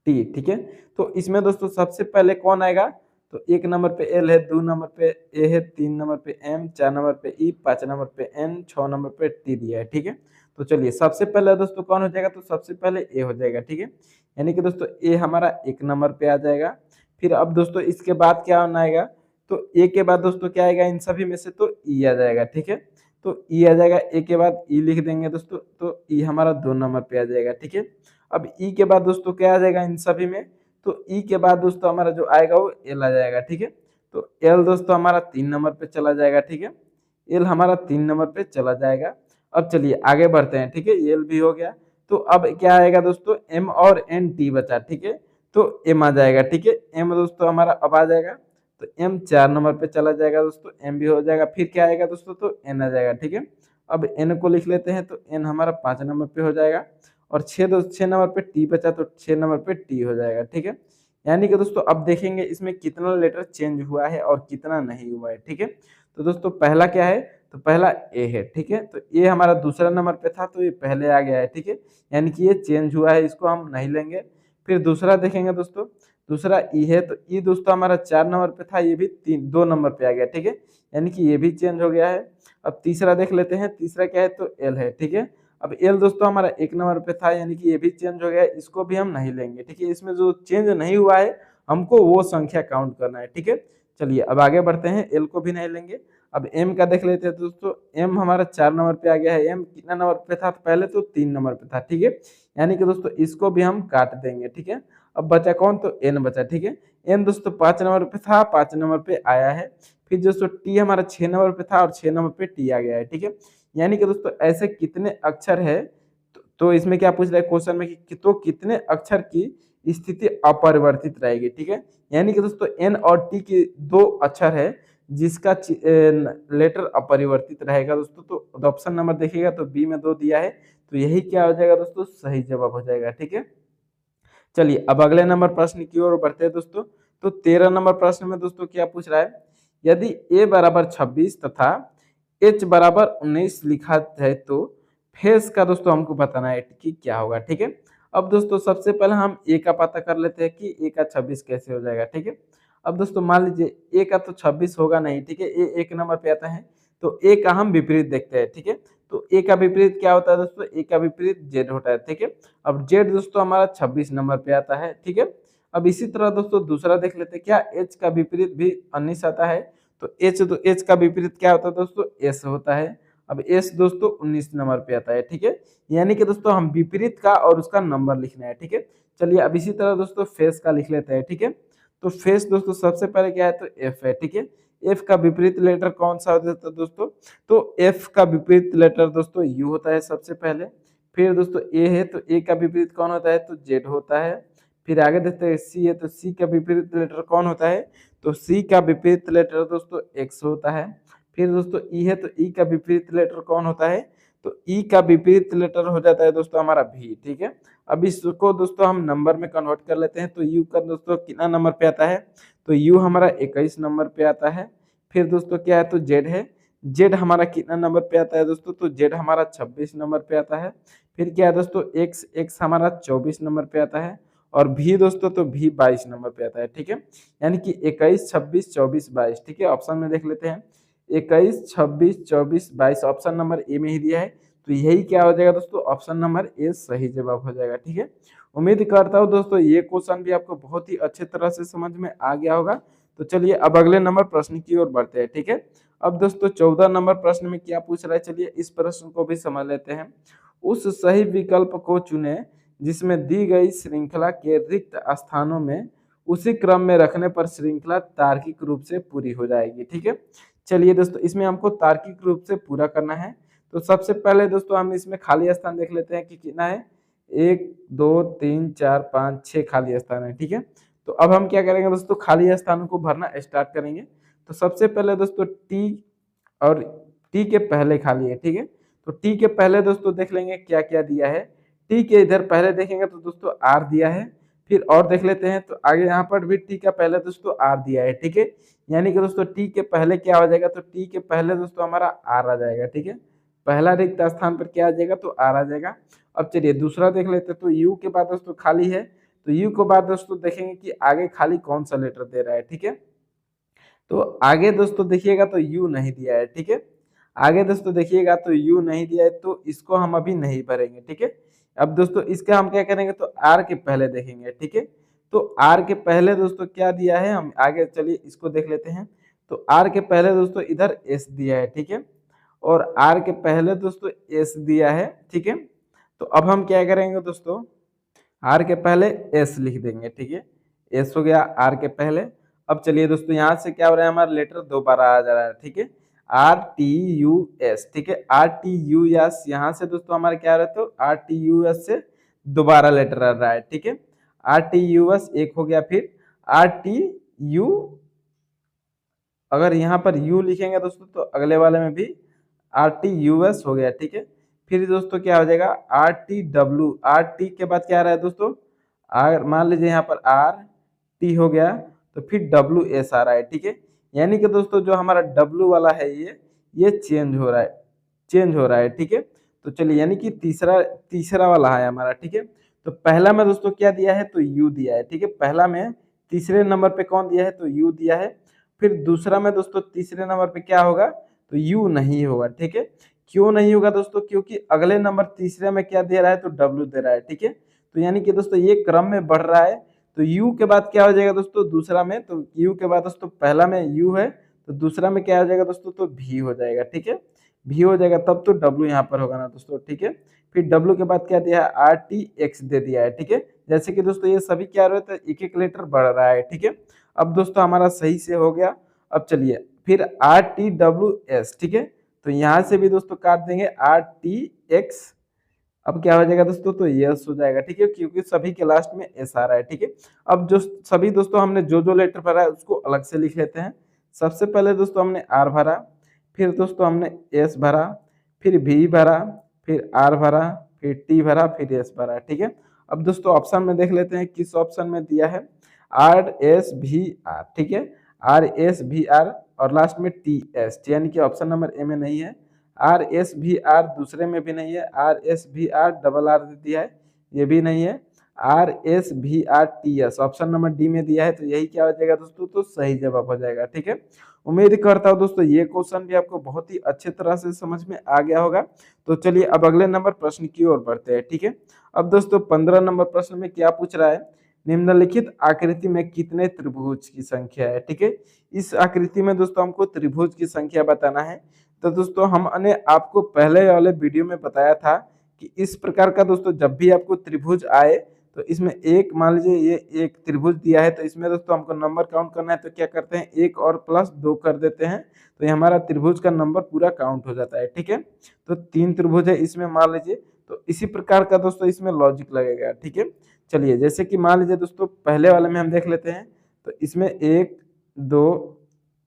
ठीक है। तो इसमें दोस्तों सबसे पहले कौन आएगा, तो 1 नंबर पे एल है, 2 नंबर पे ए है, 3 नंबर पे एम, 4 नंबर पे ई, 5 नंबर पे एन, 6 नंबर पे टी दिया है, ठीक है। तो चलिए सबसे पहले दोस्तों कौन हो जाएगा, तो सबसे पहले ए हो जाएगा, ठीक है। यानी कि दोस्तों ए हमारा 1 नंबर पे आ जाएगा। फिर अब दोस्तों इसके बाद क्या होना आएगा, तो ए के बाद दोस्तों क्या आएगा इन सभी में से, तो ई आ जाएगा, ठीक है। तो ई आ जाएगा, ए के बाद ई लिख देंगे दोस्तों, तो ई हमारा 2 नंबर पे आ जाएगा, ठीक है। अब ई के बाद दोस्तों क्या आ जाएगा इन सभी में, तो ई के बाद दोस्तों हमारा जो आएगा वो एल आ जाएगा, ठीक है। तो एल दोस्तों हमारा 3 नंबर पे चला जाएगा, ठीक है। एल हमारा 3 नंबर पे चला जाएगा। अब चलिए आगे बढ़ते हैं, ठीक है, एल भी हो गया। तो अब क्या आएगा दोस्तों, एम और एन टी बचा, ठीक है। तो एम आ जाएगा, ठीक है। एम दोस्तों हमारा अब आ जाएगा, तो एम 4 नंबर पे चला जाएगा दोस्तों, एम भी हो जाएगा। फिर क्या आएगा दोस्तों, तो एन आ जाएगा, ठीक है। अब एन को लिख लेते हैं, तो एन हमारा 5 नंबर पे हो जाएगा। और 6 नंबर पे टी बचा, तो 6 नंबर पे टी हो जाएगा, ठीक है। यानी कि दोस्तों अब देखेंगे इसमें कितना लेटर चेंज हुआ है और कितना नहीं हुआ है, ठीक है। तो दोस्तों पहला क्या है, तो पहला ए है, ठीक है। तो ए हमारा दूसरा नंबर पे था तो ये पहले आ गया है, ठीक है। यानी कि ये चेंज हुआ है, इसको हम नहीं लेंगे। फिर दूसरा देखेंगे दोस्तों, दूसरा ई है, तो ई दोस्तों हमारा 4 नंबर पे था, ये भी 2 नंबर पे आ गया, ठीक है। यानी कि ये भी चेंज हो गया है। अब तीसरा देख लेते हैं, तीसरा क्या है, तो एल है, ठीक है। अब एल दोस्तों हमारा 1 नंबर पे था, यानी कि ये भी चेंज हो गया है, इसको भी हम नहीं लेंगे, ठीक है। इसमें जो चेंज नहीं हुआ है हमको वो संख्या काउंट करना है, ठीक है। चलिए अब आगे बढ़ते हैं, एल को भी नहीं लेंगे। अब एम का देख लेते हैं दोस्तों, एम हमारा 4 नंबर पे आ गया है। एम कितना नंबर पे था, पहले तो 3 नंबर पे था, ठीक है। यानी कि दोस्तों इसको भी हम काट देंगे, ठीक है। अब बचा कौन, तो एन बचा, ठीक है। एन दोस्तों 5 नंबर पे था, 5 नंबर पे आया है। फिर दोस्तों टी हमारा 6 नंबर पे था और 6 नंबर पे टी आ गया है, ठीक है। यानी कि दोस्तों ऐसे कितने अक्षर है, तो इसमें क्या पूछ रहा है क्वेश्चन में कि तो कितने अक्षर की स्थिति अपरिवर्तित रहेगी, ठीक है। यानी कि दोस्तों एन और टी के 2 अक्षर है जिसका लेटर अपरिवर्तित रहेगा दोस्तों। तो ऑप्शन नंबर देखिएगा तो बी में 2 दिया है, तो यही क्या हो जाएगा दोस्तों, सही जवाब हो जाएगा, ठीक है। चलिए अब अगले नंबर प्रश्न की ओर बढ़ते हैं दोस्तों। तो 13 नंबर प्रश्न में दोस्तों क्या पूछ रहा है, यदि a बराबर 26 तथा h बराबर 19 लिखा है तो फेस का दोस्तों हमको बताना है कि क्या होगा, ठीक है। अब दोस्तों सबसे पहले हम a का पता कर लेते हैं कि a का 26 कैसे हो जाएगा, ठीक है। अब दोस्तों मान लीजिए a का तो 26 होगा नहीं, ठीक है, a 1 नंबर पे आता है, तो a का हम विपरीत देखते हैं, ठीक है। तो a का विपरीत क्या होता है दोस्तों, a का विपरीत z होता है, ठीक है। अब z दोस्तों हमारा 26 नंबर पे आता है, ठीक है। अब इसी तरह दोस्तों दूसरा देख लेते हैं, क्या h का विपरीत भी 19 आता है, तो h का विपरीत क्या होता है दोस्तों, s होता है। अब s दोस्तों 19 नंबर पे आता है, ठीक है। यानी कि दोस्तों हम विपरीत का और उसका नंबर लिखना है, ठीक है। चलिए अब इसी तरह दोस्तों फेस का लिख लेते हैं, ठीक है। तो फेस दोस्तों सबसे पहले क्या है, तो f है, ठीक है। f का विपरीत लेटर कौन सा होता है दोस्तों, तो f का विपरीत लेटर दोस्तों u होता है सबसे पहले। फिर दोस्तों a है, तो a का विपरीत कौन होता है, तो z होता है। फिर आगे देखते हैं c है, तो c का विपरीत लेटर कौन होता है, तो c का विपरीत लेटर दोस्तों x होता है। फिर दोस्तों e है, तो e का विपरीत लेटर कौन होता है, तो e का विपरीत लेटर हो जाता है दोस्तों हमारा v, ठीक है। अब इसको दोस्तों हम नंबर में कन्वर्ट कर लेते हैं, तो u का दोस्तों कितना नंबर पे आता है, तो u हमारा 21 नंबर पे आता है। फिर दोस्तों क्या है, तो z है, z हमारा कितना नंबर पे आता है दोस्तों, तो z हमारा 26 नंबर पे आता है। फिर क्या है दोस्तों x हमारा 24 नंबर पे आता है। और v दोस्तों, तो v 22 नंबर पे आता है, ठीक है। यानी कि 21, 26, 24, 22, ठीक है। ऑप्शन में देख लेते हैं, 21, 26, 24, 22 ऑप्शन नंबर ए में ही दिया है, तो यही क्या हो जाएगा दोस्तों, ऑप्शन नंबर ए सही जवाब हो जाएगा, ठीक है। उम्मीद करता हूँ दोस्तों ये क्वेश्चन भी आपको बहुत ही अच्छे तरह से समझ में आ गया होगा। तो चलिए अब अगले नंबर प्रश्न की ओर बढ़ते हैं, ठीक है। अब दोस्तों 14 नंबर प्रश्न में क्या पूछ रहा है, चलिए इस प्रश्न को भी समझ लेते हैं। उस सही विकल्प को चुने जिसमें दी गई श्रृंखला के रिक्त स्थानों में उसी क्रम में रखने पर श्रृंखला तार्किक रूप से पूरी हो जाएगी, ठीक है। चलिए दोस्तों इसमें हमको तार्किक रूप से पूरा करना है। तो सबसे पहले दोस्तों हम इसमें खाली स्थान देख लेते हैं कि कितना है, 1 2 3 4 5 6 खाली स्थान है, ठीक है। तो अब हम क्या करेंगे दोस्तों, खाली स्थानों को भरना स्टार्ट करेंगे। तो सबसे पहले दोस्तों टी और टी के पहले खाली है, ठीक है। तो टी के पहले दोस्तों देख लेंगे क्या क्या दिया है। टी के इधर पहले देखेंगे तो दोस्तों आर दिया है। फिर और देख लेते हैं तो आगे यहाँ पर भी टी का पहले दोस्तों आर दिया है, ठीक है। यानी कि दोस्तों टी के पहले क्या हो जाएगा, तो टी के पहले दोस्तों हमारा आर आ जाएगा, ठीक है। पहला रिक्त स्थान पर क्या आ जाएगा, तो आर आ जाएगा। अब चलिए दूसरा देख लेते हैं। तो यू के बाद दोस्तों खाली है, तो यू के बाद दोस्तों देखेंगे कि आगे खाली कौन सा लेटर दे रहा है, ठीक है। तो आगे दोस्तों देखिएगा तो यू नहीं दिया है, ठीक है। आगे दोस्तों देखिएगा तो यू नहीं दिया है, तो इसको हम अभी नहीं भरेंगे, ठीक है। अब दोस्तों इसका हम क्या करेंगे, तो आर के पहले देखेंगे, ठीक है। तो आर के पहले दोस्तों क्या दिया है, हम आगे चलिए इसको देख लेते हैं। तो आर के पहले दोस्तों इधर एस दिया है, ठीक है। और आर के पहले दोस्तों एस दिया है, ठीक है। तो अब हम क्या करेंगे दोस्तों, आर के पहले एस लिख देंगे, ठीक है। एस हो गया आर के पहले। अब चलिए दोस्तों यहाँ से क्या हो रहा है, हमारा लेटर दोबारा आ जा रहा है, ठीक है। आर टी यू एस, ठीक है। आर टी यू एस, यहाँ से दोस्तों हमारा क्या हो रहा है, तो आर टी यू एस से दोबारा लेटर आ रहा है, ठीक है। आर टी यू एस एक हो गया। फिर आर टी यू, अगर यहाँ पर यू लिखेंगे दोस्तों तो अगले वाले में भी आर टी यू एस हो गया, ठीक है। फिर दोस्तों क्या हो जाएगा, R T W, R T के बाद क्या आ रहा है दोस्तों, आर, मान लीजिए यहाँ पर आर टी हो गया, तो फिर डब्ल्यू एस आ रहा है, ठीक है। यानी कि दोस्तों जो हमारा डब्ल्यू वाला है ये चेंज हो रहा है, चेंज हो रहा है, ठीक है। तो चलिए यानी कि तीसरा तीसरा वाला है हमारा, ठीक है। तो पहला में दोस्तों क्या दिया है, तो यू दिया है, ठीक है। पहला में तीसरे नंबर पे कौन दिया है, तो यू दिया है। फिर दूसरा में दोस्तों तीसरे नंबर पे क्या होगा, तो यू नहीं होगा, ठीक है। क्यों नहीं होगा दोस्तों, क्योंकि अगले नंबर तीसरे में क्या दे रहा है, तो डब्ल्यू दे रहा है, ठीक है। तो यानी कि दोस्तों ये क्रम में बढ़ रहा है। तो यू के बाद क्या हो जाएगा दोस्तों दूसरा में, तो यू के बाद दोस्तों पहला में यू है, तो दूसरा में क्या हो जाएगा दोस्तों, तो भी हो जाएगा, ठीक है। भी हो जाएगा तब तो डब्ल्यू यहाँ पर होगा ना दोस्तों, ठीक है। फिर डब्ल्यू के बाद क्या दिया है, आर टी एक्स दे दिया है, ठीक है। जैसे कि दोस्तों ये सभी क्या रहे थे, एक एक लेटर बढ़ रहा है, ठीक है। अब दोस्तों हमारा सही से हो गया। अब चलिए फिर आर टी डब्ल्यू एस, ठीक है। तो यहाँ से भी दोस्तों काट देंगे आर टी एक्स। अब क्या हो जाएगा दोस्तों, तो यस हो जाएगा, ठीक है, क्योंकि सभी के लास्ट में एस आ रहा है, ठीक है। अब जो सभी दोस्तों हमने जो जो लेटर भरा है उसको अलग से लिख लेते हैं। सबसे पहले दोस्तों हमने आर भरा, फिर दोस्तों हमने एस भरा, फिर भी भरा, फिर आर भरा, फिर टी भरा, फिर एस भरा, ठीक है। अब दोस्तों ऑप्शन में देख लेते हैं किस ऑप्शन में दिया है, आर एस भी आर, ठीक है। आर एस भी आर और लास्ट में टी एस, यानी कि ऑप्शन नंबर ए में नहीं है। आर एस भी आर दूसरे में भी नहीं है। आर एस भी आर डबल आर दिया है, ये भी नहीं है। आर एस भी R T S option number D में दिया है, तो यही क्या हो जाएगा दोस्तों, तो सही जवाब हो जाएगा, ठीक है। उम्मीद करता हूँ दोस्तों ये क्वेश्चन भी आपको बहुत ही अच्छे तरह से समझ में आ गया होगा। तो चलिए अब अगले नंबर प्रश्न की ओर बढ़ते हैं, ठीक है। अब दोस्तों 15 नंबर प्रश्न में क्या पूछ रहा है, निम्नलिखित आकृति में कितने त्रिभुज की संख्या है, ठीक है। इस आकृति में दोस्तों हमको त्रिभुज की संख्या बताना है। तो दोस्तों हमने आपको पहले वाले वीडियो में बताया था कि इस प्रकार का दोस्तों जब भी आपको त्रिभुज आए तो इसमें एक, मान लीजिए ये एक त्रिभुज दिया है, तो इसमें दोस्तों हमको नंबर काउंट करना है, तो क्या करते हैं, एक और प्लस दो कर देते हैं, तो ये हमारा त्रिभुज का नंबर पूरा काउंट हो जाता है, ठीक है। तो 3 त्रिभुज है इसमें मान लीजिए, तो इसी प्रकार का दोस्तों इसमें लॉजिक लगेगा, ठीक है। चलिए जैसे कि मान लीजिए दोस्तों पहले वाले में हम देख लेते हैं, तो इसमें 1 2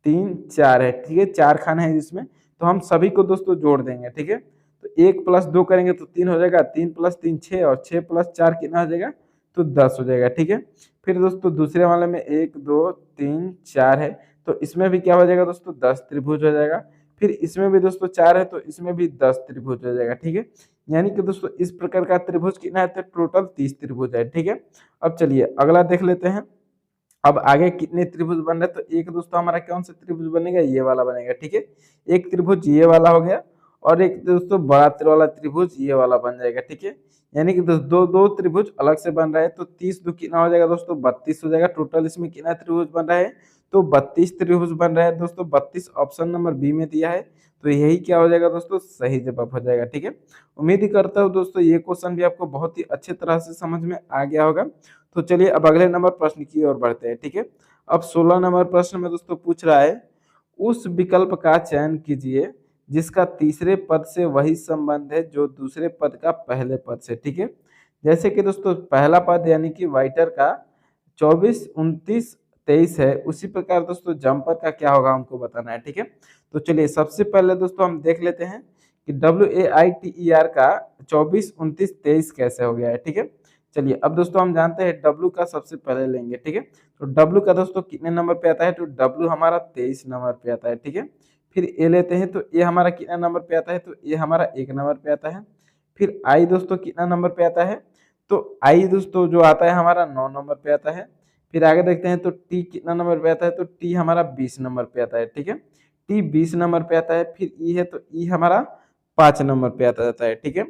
3 4 है, ठीक है, 4 खाने हैं इसमें, तो हम सभी को दोस्तों जोड़ देंगे, ठीक है। तो 1 प्लस 2 करेंगे तो 3 हो जाएगा, 3 प्लस 3 6 और 6 प्लस 4 कितना हो जाएगा, तो 10 हो जाएगा, ठीक है। फिर दोस्तों दूसरे वाले में 1 2 3 4 है, तो इसमें भी क्या हो जाएगा दोस्तों, 10 त्रिभुज हो जाएगा। फिर इसमें भी दोस्तों 4 है, तो इसमें भी 10 त्रिभुज हो जाएगा, ठीक है। यानी कि दोस्तों इस प्रकार का त्रिभुज कितना है, तो टोटल 30 त्रिभुज है, ठीक है। अब चलिए अगला देख लेते हैं, अब आगे कितने त्रिभुज बन रहे हैं, तो एक दोस्तों हमारा कौन सा त्रिभुज बनेगा, ये वाला बनेगा, ठीक है। एक त्रिभुज ये वाला हो गया और एक दोस्तों बड़ा वाला त्रिभुज ये वाला बन जाएगा, ठीक है। यानी कि दो दो त्रिभुज अलग से बन रहा है, तो 30 दो कितना हो जाएगा दोस्तों, 32 हो जाएगा। टोटल इसमें कितना त्रिभुज बन रहा है, तो 32 त्रिभुज बन रहा है दोस्तों। 32 ऑप्शन नंबर बी में दिया है, तो यही क्या हो जाएगा दोस्तों, सही जवाब हो जाएगा, ठीक है। उम्मीद करता हूँ दोस्तों ये क्वेश्चन भी आपको बहुत ही अच्छे तरह से समझ में आ गया होगा। तो चलिए अब अगले नंबर प्रश्न की ओर बढ़ते हैं, ठीक है। अब 16 नंबर प्रश्न में दोस्तों पूछ रहा है, उस विकल्प का चयन कीजिए जिसका तीसरे पद से वही संबंध है जो दूसरे पद का पहले पद से, ठीक है। जैसे कि दोस्तों पहला पद यानी कि वाइटर का 24, 29, 23 है, उसी प्रकार दोस्तों जम्पर का क्या होगा हमको बताना है। ठीक है, तो चलिए सबसे पहले दोस्तों हम देख लेते हैं कि WAITER का 24, 29, 23 कैसे हो गया है। ठीक है, चलिए अब दोस्तों हम जानते हैं W का सबसे पहले लेंगे। ठीक है, तो W का दोस्तों कितने नंबर पे आता है, तो W हमारा 23 नंबर पे आता है। ठीक है, फिर ए लेते हैं तो ए हमारा कितना नंबर पे आता है, तो ए हमारा 1 नंबर पे आता है। फिर आई दोस्तों कितना नंबर पे आता है, तो आई दोस्तों जो आता है हमारा 9 नंबर पे आता है। फिर आगे देखते हैं तो टी कितना नंबर पे आता है, तो टी हमारा 20 नंबर पे आता है। ठीक है, टी 20 नंबर पे आता है। फिर ई है तो ई हमारा 5 नंबर पे आता जाता है। ठीक है,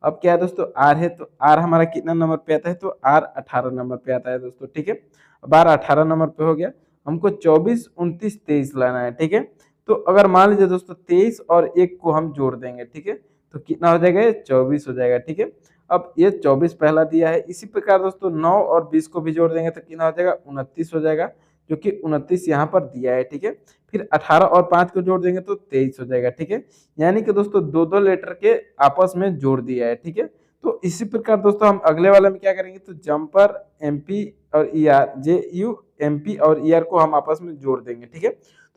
अब क्या है दोस्तों आर है, तो आर हमारा कितना नंबर पे आता है, तो आर 18 नंबर पे आता है दोस्तों। ठीक है, अब आर 18 नंबर पे हो गया, हमको 24, 29, 23 लाना है। ठीक है, तो अगर मान लीजिए दोस्तों 23 और 1 को हम जोड़ देंगे, ठीक है, तो कितना हो जाएगा, ये 24 हो जाएगा। ठीक है, अब ये 24 पहला दिया है, इसी प्रकार दोस्तों 9 और 20 को भी जोड़ देंगे तो कितना हो जाएगा, 29 हो जाएगा, जो कि 29 यहाँ पर दिया है। ठीक है, फिर 18 और 5 को जोड़ देंगे तो 23 हो जाएगा। ठीक है, यानी कि दोस्तों दो दो लेटर के आपस में जोड़ दिया है। ठीक है, तो इसी प्रकार दोस्तों हम अगले वाले में क्या करेंगे, तो जम्पर MP और ER, JU MP और ER को हम आपस में जोड़ देंगे। ठीक है,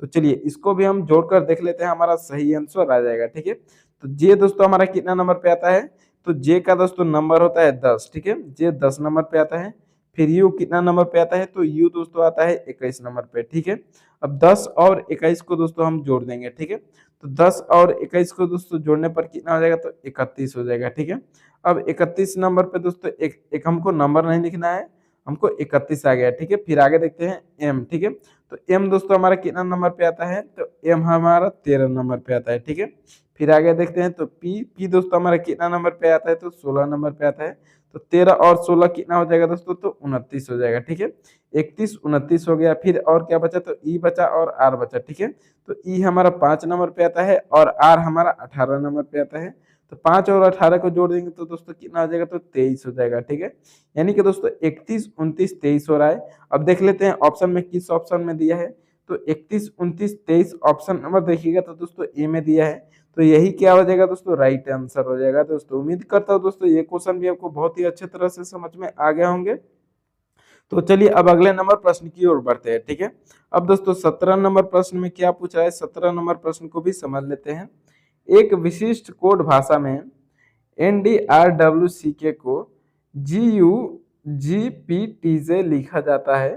तो चलिए इसको भी हम जोड़कर देख लेते हैं, हमारा सही आंसर आ जाएगा। ठीक है, तो जे दोस्तों हमारा कितना नंबर पे आता है, तो जे का दोस्तों नंबर होता है 10। ठीक है, जे 10 नंबर पे आता है। फिर यू कितना नंबर पे आता है, तो यू दोस्तों आता है 21 नंबर पे। ठीक है, अब 10 और 21 को दोस्तों हम जोड़ देंगे। ठीक है, तो 10 और 21 को दोस्तों जोड़ने पर कितना हो जाएगा, तो 31 हो जाएगा। ठीक है, अब 31 नंबर पे दोस्तों एक हमको नंबर नहीं लिखना है, हमको 31 आ गया। ठीक है, फिर आगे देखते हैं एम। ठीक है, तो एम दोस्तों हमारा कितना नंबर पे आता है, तो एम हमारा 13 नंबर पे आता है। ठीक है, फिर आगे देखते हैं तो पी दोस्तों हमारा कितना नंबर पे आता है, तो 16 नंबर पे आता है। तो 13 और 16 कितना हो जाएगा दोस्तों, तो 29 हो जाएगा। ठीक है, 31, 29 हो गया। फिर और क्या बचा, तो ई बचा और आर बचा। ठीक है, तो ई हमारा 5 नंबर पे आता है और आर हमारा 18 नंबर पे आता है। तो 5 और 18 को जोड़ देंगे तो दोस्तों कितना आ जाएगा, तो 23 हो जाएगा। ठीक है, यानी कि दोस्तों 31, 29, 23 हो रहा है। अब देख लेते हैं ऑप्शन में किस ऑप्शन में दिया है, तो 31, 29, 23 ऑप्शन नंबर देखिएगा तो दोस्तों ए में दिया है, तो यही क्या हो जाएगा दोस्तों, राइट आंसर हो जाएगा। दोस्तों उम्मीद करता हूँ दोस्तों ये क्वेश्चन भी आपको बहुत ही अच्छे तरह से समझ में आ गया होंगे। तो चलिए अब अगले नंबर प्रश्न की ओर बढ़ते हैं। ठीक है, अब दोस्तों 17 नंबर प्रश्न में क्या पूछ रहा है, 17 नंबर प्रश्न को भी समझ लेते हैं। एक विशिष्ट कोड भाषा में NDRWCK को GUGPTJ लिखा जाता है,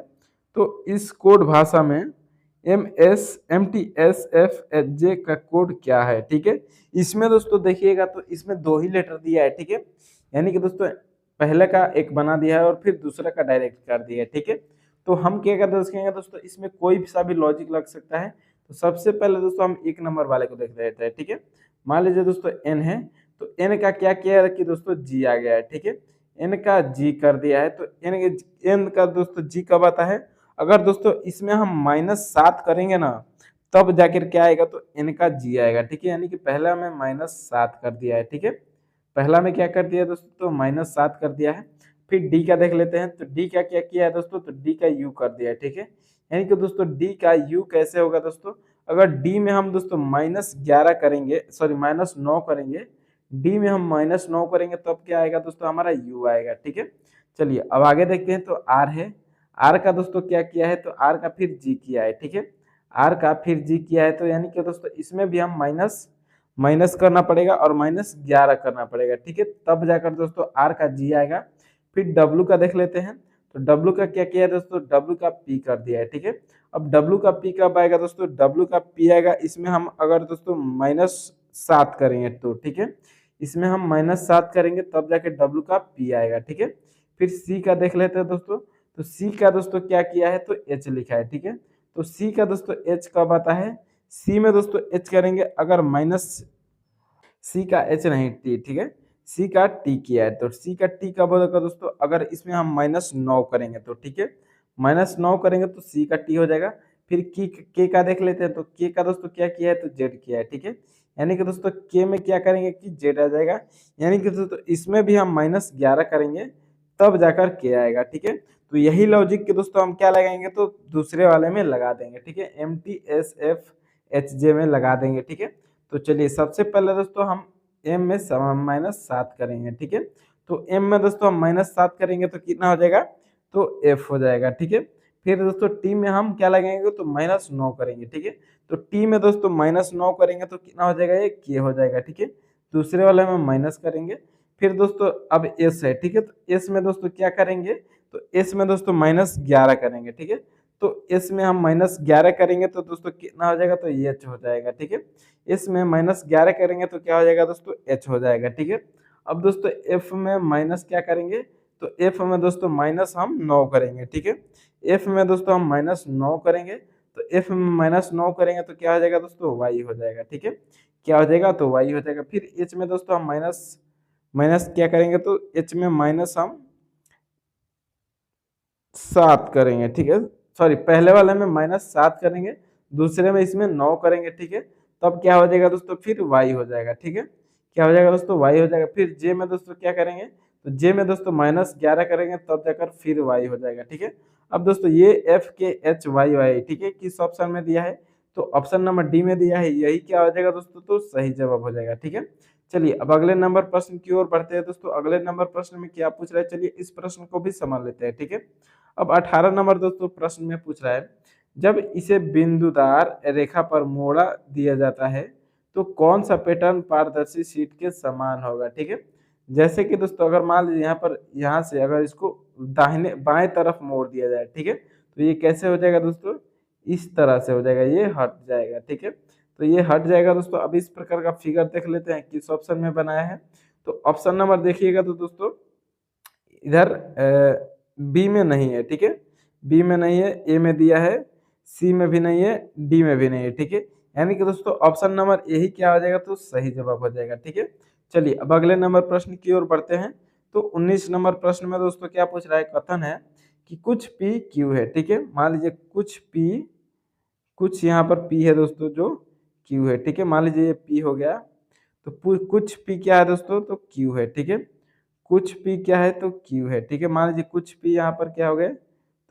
तो इस कोड भाषा में MTSFHJ का कोड क्या है। ठीक है, इसमें दोस्तों देखिएगा तो इसमें 2 ही लेटर दिया है। ठीक है, यानी कि दोस्तों पहले का एक बना दिया है और फिर दूसरा का डायरेक्ट कर दिया है। ठीक है, तो हम क्या करते हैं दोस्तों, इसमें कोई सा भी लॉजिक लग सकता है। तो सबसे पहले दोस्तों हम 1 नंबर वाले को देख लेते हैं। ठीक है, मान लीजिए दोस्तों n है, तो n का क्या किया है कि दोस्तों g आ गया है। ठीक है, n का g कर दिया है, तो n का दोस्तों g कब आता है, अगर दोस्तों इसमें हम -7 करेंगे ना, तब जाकर क्या आएगा, तो n का g आएगा। ठीक है, यानी कि पहला हमें -7 कर दिया है। ठीक है, पहला में क्या कर दिया दोस्तों, तो -7 कर दिया है। फिर डी का देख लेते हैं, तो डी का क्या किया है दोस्तों, तो डी का यू कर दिया है। ठीक है, यानी कि दोस्तों डी का यू कैसे होगा दोस्तों, अगर डी में हम दोस्तों -11 करेंगे, सॉरी -9 करेंगे, डी में हम -9 करेंगे तब क्या आएगा दोस्तों, हमारा यू आएगा। ठीक है, चलिए अब आगे देखते हैं, तो आर है, आर का दोस्तों क्या किया है, तो आर का फिर जी किया है। ठीक है, आर का फिर जी किया है, तो यानी कि दोस्तों इसमें भी हम माइनस करना पड़ेगा और -11 करना पड़ेगा। ठीक है, तब जाकर दोस्तों आर का जी आएगा। फिर डब्लू का देख लेते हैं, तो डब्लू का क्या किया है दोस्तों, डब्लू का पी कर दिया है। ठीक है, अब डब्लू का पी कब आएगा दोस्तों, डब्लू का पी आएगा, इसमें हम अगर दोस्तों -7 करेंगे तो, ठीक है, इसमें हम -7 करेंगे तब जाके डब्लू का पी आएगा। ठीक है, फिर सी का देख लेते हैं दोस्तों, तो सी का दोस्तों क्या किया है, तो एच लिखा है। ठीक है, तो सी का दोस्तों एच कब आता है, सी में दोस्तों एच करेंगे अगर सी का एच नहीं टी। ठीक है, सी का टी किया है, तो सी का टी कब होगा दोस्तों, अगर इसमें हम -9 करेंगे तो। ठीक है, -9 करेंगे तो सी का टी हो जाएगा। फिर के का देख लेते हैं, तो के का दोस्तों क्या किया है, तो जेड किया है। ठीक है, यानी कि दोस्तों के में क्या करेंगे कि जेड आ जाएगा, यानी कि दोस्तों इसमें भी हम -11 करेंगे तब जाकर के आएगा। ठीक है, तो यही लॉजिक के दोस्तों हम क्या लगाएंगे, तो दूसरे वाले में लगा देंगे। ठीक है, MTSFHJ में लगा देंगे। ठीक है, तो चलिए सबसे पहले दोस्तों हम m में -7 करेंगे। ठीक है, तो m में दोस्तों हम -7 करेंगे तो कितना हो जाएगा, तो एफ हो जाएगा, ठीक है। फिर दोस्तों टी में हम क्या लगाएंगे, तो -9 करेंगे, ठीक है। तो टी में दोस्तों -9 करेंगे तो कितना हो जाएगा, ये के हो जाएगा, ठीक है। दूसरे वाले में माइनस करेंगे। फिर दोस्तों अब एस है, ठीक है। तो एस में दोस्तों क्या करेंगे, तो एस में दोस्तों -11 करेंगे, ठीक है। तो एस में हम -11 करेंगे तो दोस्तों कितना हो जाएगा, तो एच हो जाएगा, ठीक है। एस में -11 करेंगे तो क्या हो जाएगा दोस्तों, एच हो जाएगा, ठीक है। अब दोस्तों एफ में माइनस क्या करेंगे, तो एफ में दोस्तों माइनस हम 9 करेंगे, ठीक है। एफ में दोस्तों हम -9 करेंगे, तो एफ में -9 करेंगे तो क्या हो जाएगा दोस्तों, वाई हो जाएगा, ठीक है। क्या हो जाएगा, तो वाई हो जाएगा। फिर एच में दोस्तों हम माइनस माइनस क्या करेंगे, तो एच में माइनस हम 7 करेंगे, ठीक है। सॉरी, पहले वाले में -7 करेंगे, दूसरे में इसमें 9 करेंगे, ठीक है। तब क्या हो जाएगा दोस्तों, फिर वाई हो जाएगा, ठीक है। क्या हो जाएगा दोस्तों, वाई हो जाएगा। फिर जे में दोस्तों क्या करेंगे, तो जे में दोस्तों -11 करेंगे तब जाकर फिर वाई हो जाएगा, ठीक है। अब दोस्तों ये एफ के एच वाई वाई, ठीक है, किस ऑप्शन में दिया है, तो ऑप्शन नंबर डी में दिया है, यही क्या हो जाएगा दोस्तों, तो सही जवाब हो जाएगा, ठीक है। चलिए अब अगले नंबर प्रश्न की ओर बढ़ते हैं दोस्तों। अगले नंबर प्रश्न में क्या पूछ रहा है, चलिए इस प्रश्न को भी समझ लेते हैं, ठीक है। अब 18 नंबर दोस्तों प्रश्न में पूछ रहा है, जब इसे बिंदुदार रेखा पर मोड़ा दिया जाता है तो कौन सा पैटर्न पारदर्शी शीट के समान होगा, ठीक है। जैसे कि दोस्तों अगर मान लीजिए यहाँ से अगर इसको दाहिने बाएं तरफ मोड़ दिया जाए, ठीक है, तो ये कैसे हो जाएगा दोस्तों, इस तरह से हो जाएगा, ये हट जाएगा, ठीक है। तो ये हट जाएगा दोस्तों। अब इस प्रकार का फिगर देख लेते हैं किस ऑप्शन में बनाया है। तो ऑप्शन नंबर देखिएगा तो दोस्तों इधर बी में नहीं है, ठीक है। बी में नहीं है, ए में दिया है, सी में भी नहीं है, डी में भी नहीं है, ठीक है। यानी कि दोस्तों ऑप्शन नंबर यही क्या हो जाएगा, तो सही जवाब हो जाएगा, ठीक है। चलिए अब अगले नंबर प्रश्न की ओर बढ़ते हैं। तो 19 नंबर प्रश्न में दोस्तों क्या पूछ रहा है, कथन है कि कुछ पी क्यू है, ठीक है। मान लीजिए कुछ यहाँ पर पी है दोस्तों जो क्यू है, ठीक है। मान लीजिए ये पी हो गया, तो कुछ पी क्या है दोस्तों, तो क्यू है, ठीक है। कुछ पी क्या है, तो क्यू है, ठीक है। मान लीजिए कुछ पी यहाँ पर क्या हो गए,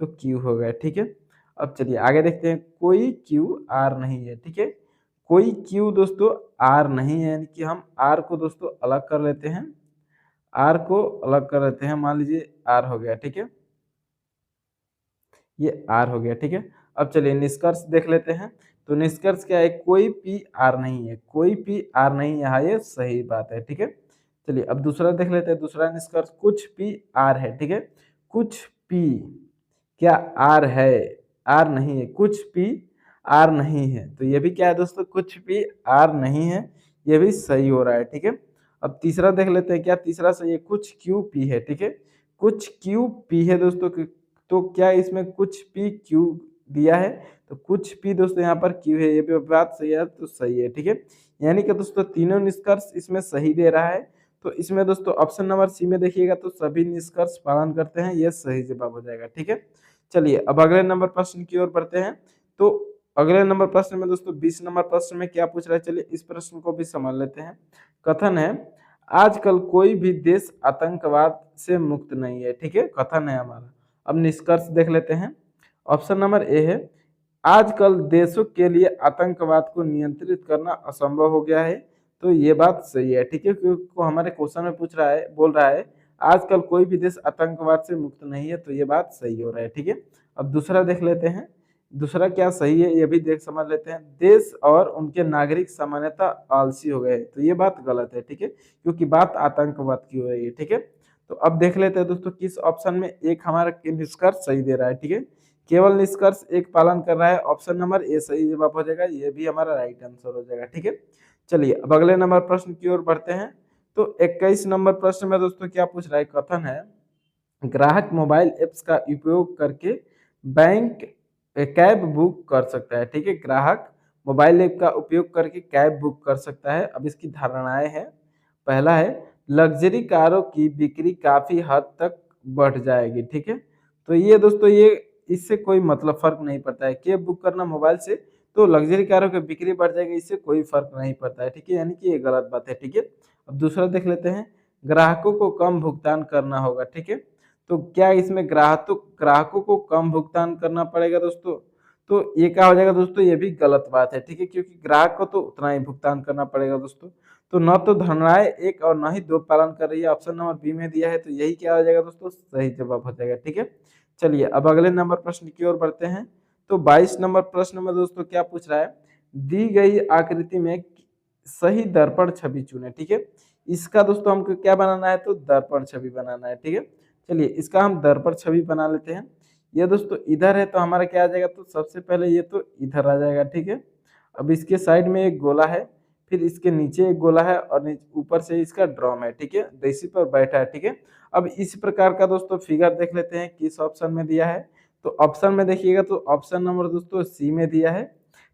तो क्यू हो गया, ठीक है। अब चलिए आगे देखते हैं, कोई क्यू आर नहीं है, ठीक है। कोई क्यू दोस्तों आर नहीं है, यानी कि हम आर को दोस्तों अलग कर लेते हैं, आर को अलग कर लेते हैं। मान लीजिए आर हो गया, ठीक है, ये आर हो गया, ठीक है। अब चलिए निष्कर्ष देख लेते हैं। तो निष्कर्ष क्या है, कोई पी आर नहीं है, कोई पी आर नहीं, यहाँ ये सही बात है, ठीक है। चलिए अब दूसरा देख लेते हैं। दूसरा निष्कर्ष, कुछ पी आर है, ठीक है। कुछ पी क्या आर है, आर नहीं है, कुछ पी आर नहीं है, तो ये भी क्या है दोस्तों, कुछ पी आर नहीं है, ये भी सही हो रहा है, ठीक है। अब तीसरा देख लेते हैं, क्या तीसरा सही है, कुछ क्यू पी है, ठीक है। कुछ क्यू पी है दोस्तों, तो क्या इसमें कुछ पी क्यू दिया है, तो कुछ पी दोस्तों यहाँ पर क्यू है, ये भी बात सही है, तो सही है, ठीक है। यानी कि दोस्तों तीनों निष्कर्ष इसमें सही दे रहा है। तो इसमें दोस्तों ऑप्शन नंबर सी में देखिएगा तो सभी निष्कर्ष पालन करते हैं, यह सही जवाब हो जाएगा, ठीक है। चलिए अब अगले नंबर प्रश्न की ओर बढ़ते हैं। तो अगले नंबर प्रश्न में दोस्तों 20 नंबर प्रश्न में क्या पूछ रहा है, चलिए इस प्रश्न को भी समझ लेते हैं। कथन है, आजकल कोई भी देश आतंकवाद से मुक्त नहीं है, ठीक है, कथन है हमारा। अब निष्कर्ष देख लेते हैं। ऑप्शन नंबर ए है, आजकल देशों के लिए आतंकवाद को नियंत्रित करना असंभव हो गया है, तो ये बात सही है, ठीक है, क्योंकि हमारे क्वेश्चन में पूछ रहा है, बोल रहा है आजकल कोई भी देश आतंकवाद से मुक्त नहीं है, तो ये बात सही हो रहा है, ठीक है। अब दूसरा देख लेते हैं, दूसरा क्या सही है, ये भी देख समझ लेते हैं। देश और उनके नागरिक सामान्यतः आलसी हो गए, तो ये बात गलत है, ठीक है, क्योंकि बात आतंकवाद की हो रही है, ठीक है। तो अब देख लेते हैं दोस्तों किस ऑप्शन में एक हमारा निष्कर्ष सही दे रहा है, ठीक है। केवल निष्कर्ष एक पालन कर रहा है, ऑप्शन नंबर ए सही जवाब हो जाएगा, ये भी हमारा राइट आंसर हो जाएगा, ठीक है। चलिए अब अगले नंबर प्रश्न की ओर बढ़ते हैं। तो 21 नंबर प्रश्न में दोस्तों क्या पूछ रहा है, कथन है, ग्राहक मोबाइल ऐप्स का उपयोग करके बैंक कैब बुक कर सकता है, ठीक है। ग्राहक मोबाइल ऐप का उपयोग करके कैब बुक कर सकता है। अब इसकी धारणाएं हैं, पहला है लग्जरी कारों की बिक्री काफी हद तक बढ़ जाएगी, ठीक है। तो ये दोस्तों ये इससे कोई मतलब फर्क नहीं पड़ता है, कैब बुक करना मोबाइल से तो लग्जरी कारों की बिक्री बढ़ जाएगी, इससे कोई फर्क नहीं पड़ता है, ठीक है, यानी कि ये गलत बात है, ठीक है। अब दूसरा देख लेते हैं, ग्राहकों को कम भुगतान करना होगा, ठीक है। तो क्या इसमें ग्राहकों को कम भुगतान करना पड़ेगा दोस्तों, तो ये क्या हो जाएगा दोस्तों, ये भी गलत बात है, ठीक है, क्योंकि ग्राहक को तो उतना ही भुगतान करना पड़ेगा दोस्तों। तो न तो धारणाएं एक और न ही दो पालन कर रही है, ऑप्शन नंबर बी में दिया है, तो यही क्या हो जाएगा दोस्तों, सही जवाब हो जाएगा, ठीक है। चलिए अब अगले नंबर प्रश्न की ओर बढ़ते हैं। तो 22 नंबर प्रश्न में दोस्तों क्या पूछ रहा है, दी गई आकृति में सही दर्पण छवि चुने। ठीक है, इसका दोस्तों हमको क्या बनाना है, तो दर्पण छवि बनाना है। ठीक है, चलिए इसका हम दर्पण छवि बना लेते हैं। ये दोस्तों इधर है तो हमारा क्या आ जाएगा, तो सबसे पहले ये तो इधर आ जाएगा। ठीक है, अब इसके साइड में एक गोला है, फिर इसके नीचे एक गोला है और ऊपर से इसका ड्रम है। ठीक है, इसी पर बैठा है। ठीक है, अब इस प्रकार का दोस्तों फिगर देख लेते हैं किस ऑप्शन में दिया है। तो ऑप्शन में देखिएगा तो ऑप्शन नंबर दोस्तों सी में दिया है।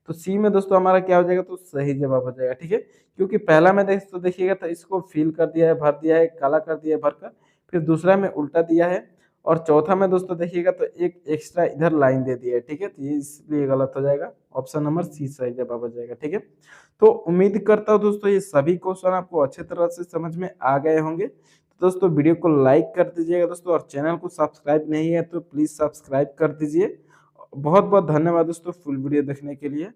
तो सी में दोस्तों हमारा क्या हो जाएगा, तो सही जवाब हो जाएगा। ठीक है, क्योंकि पहला में देखिएगा तो इसको फिल कर दिया है, भर दिया है, काला कर दिया है भरकर, फिर दूसरा में उल्टा दिया है, और चौथा में दोस्तों देखिएगा तो एक एक्स्ट्रा इधर लाइन दे दिया है। ठीक है, तो ये इसलिए गलत हो जाएगा, ऑप्शन नंबर सी सही जवाब हो जाएगा। ठीक है, तो उम्मीद करता हूँ दोस्तों ये सभी क्वेश्चन आपको अच्छे तरह से समझ में आ गए होंगे। तो दोस्तों वीडियो को लाइक कर दीजिएगा दोस्तों, और चैनल को सब्सक्राइब नहीं है तो प्लीज सब्सक्राइब कर दीजिए। बहुत बहुत धन्यवाद दोस्तों फुल वीडियो देखने के लिए।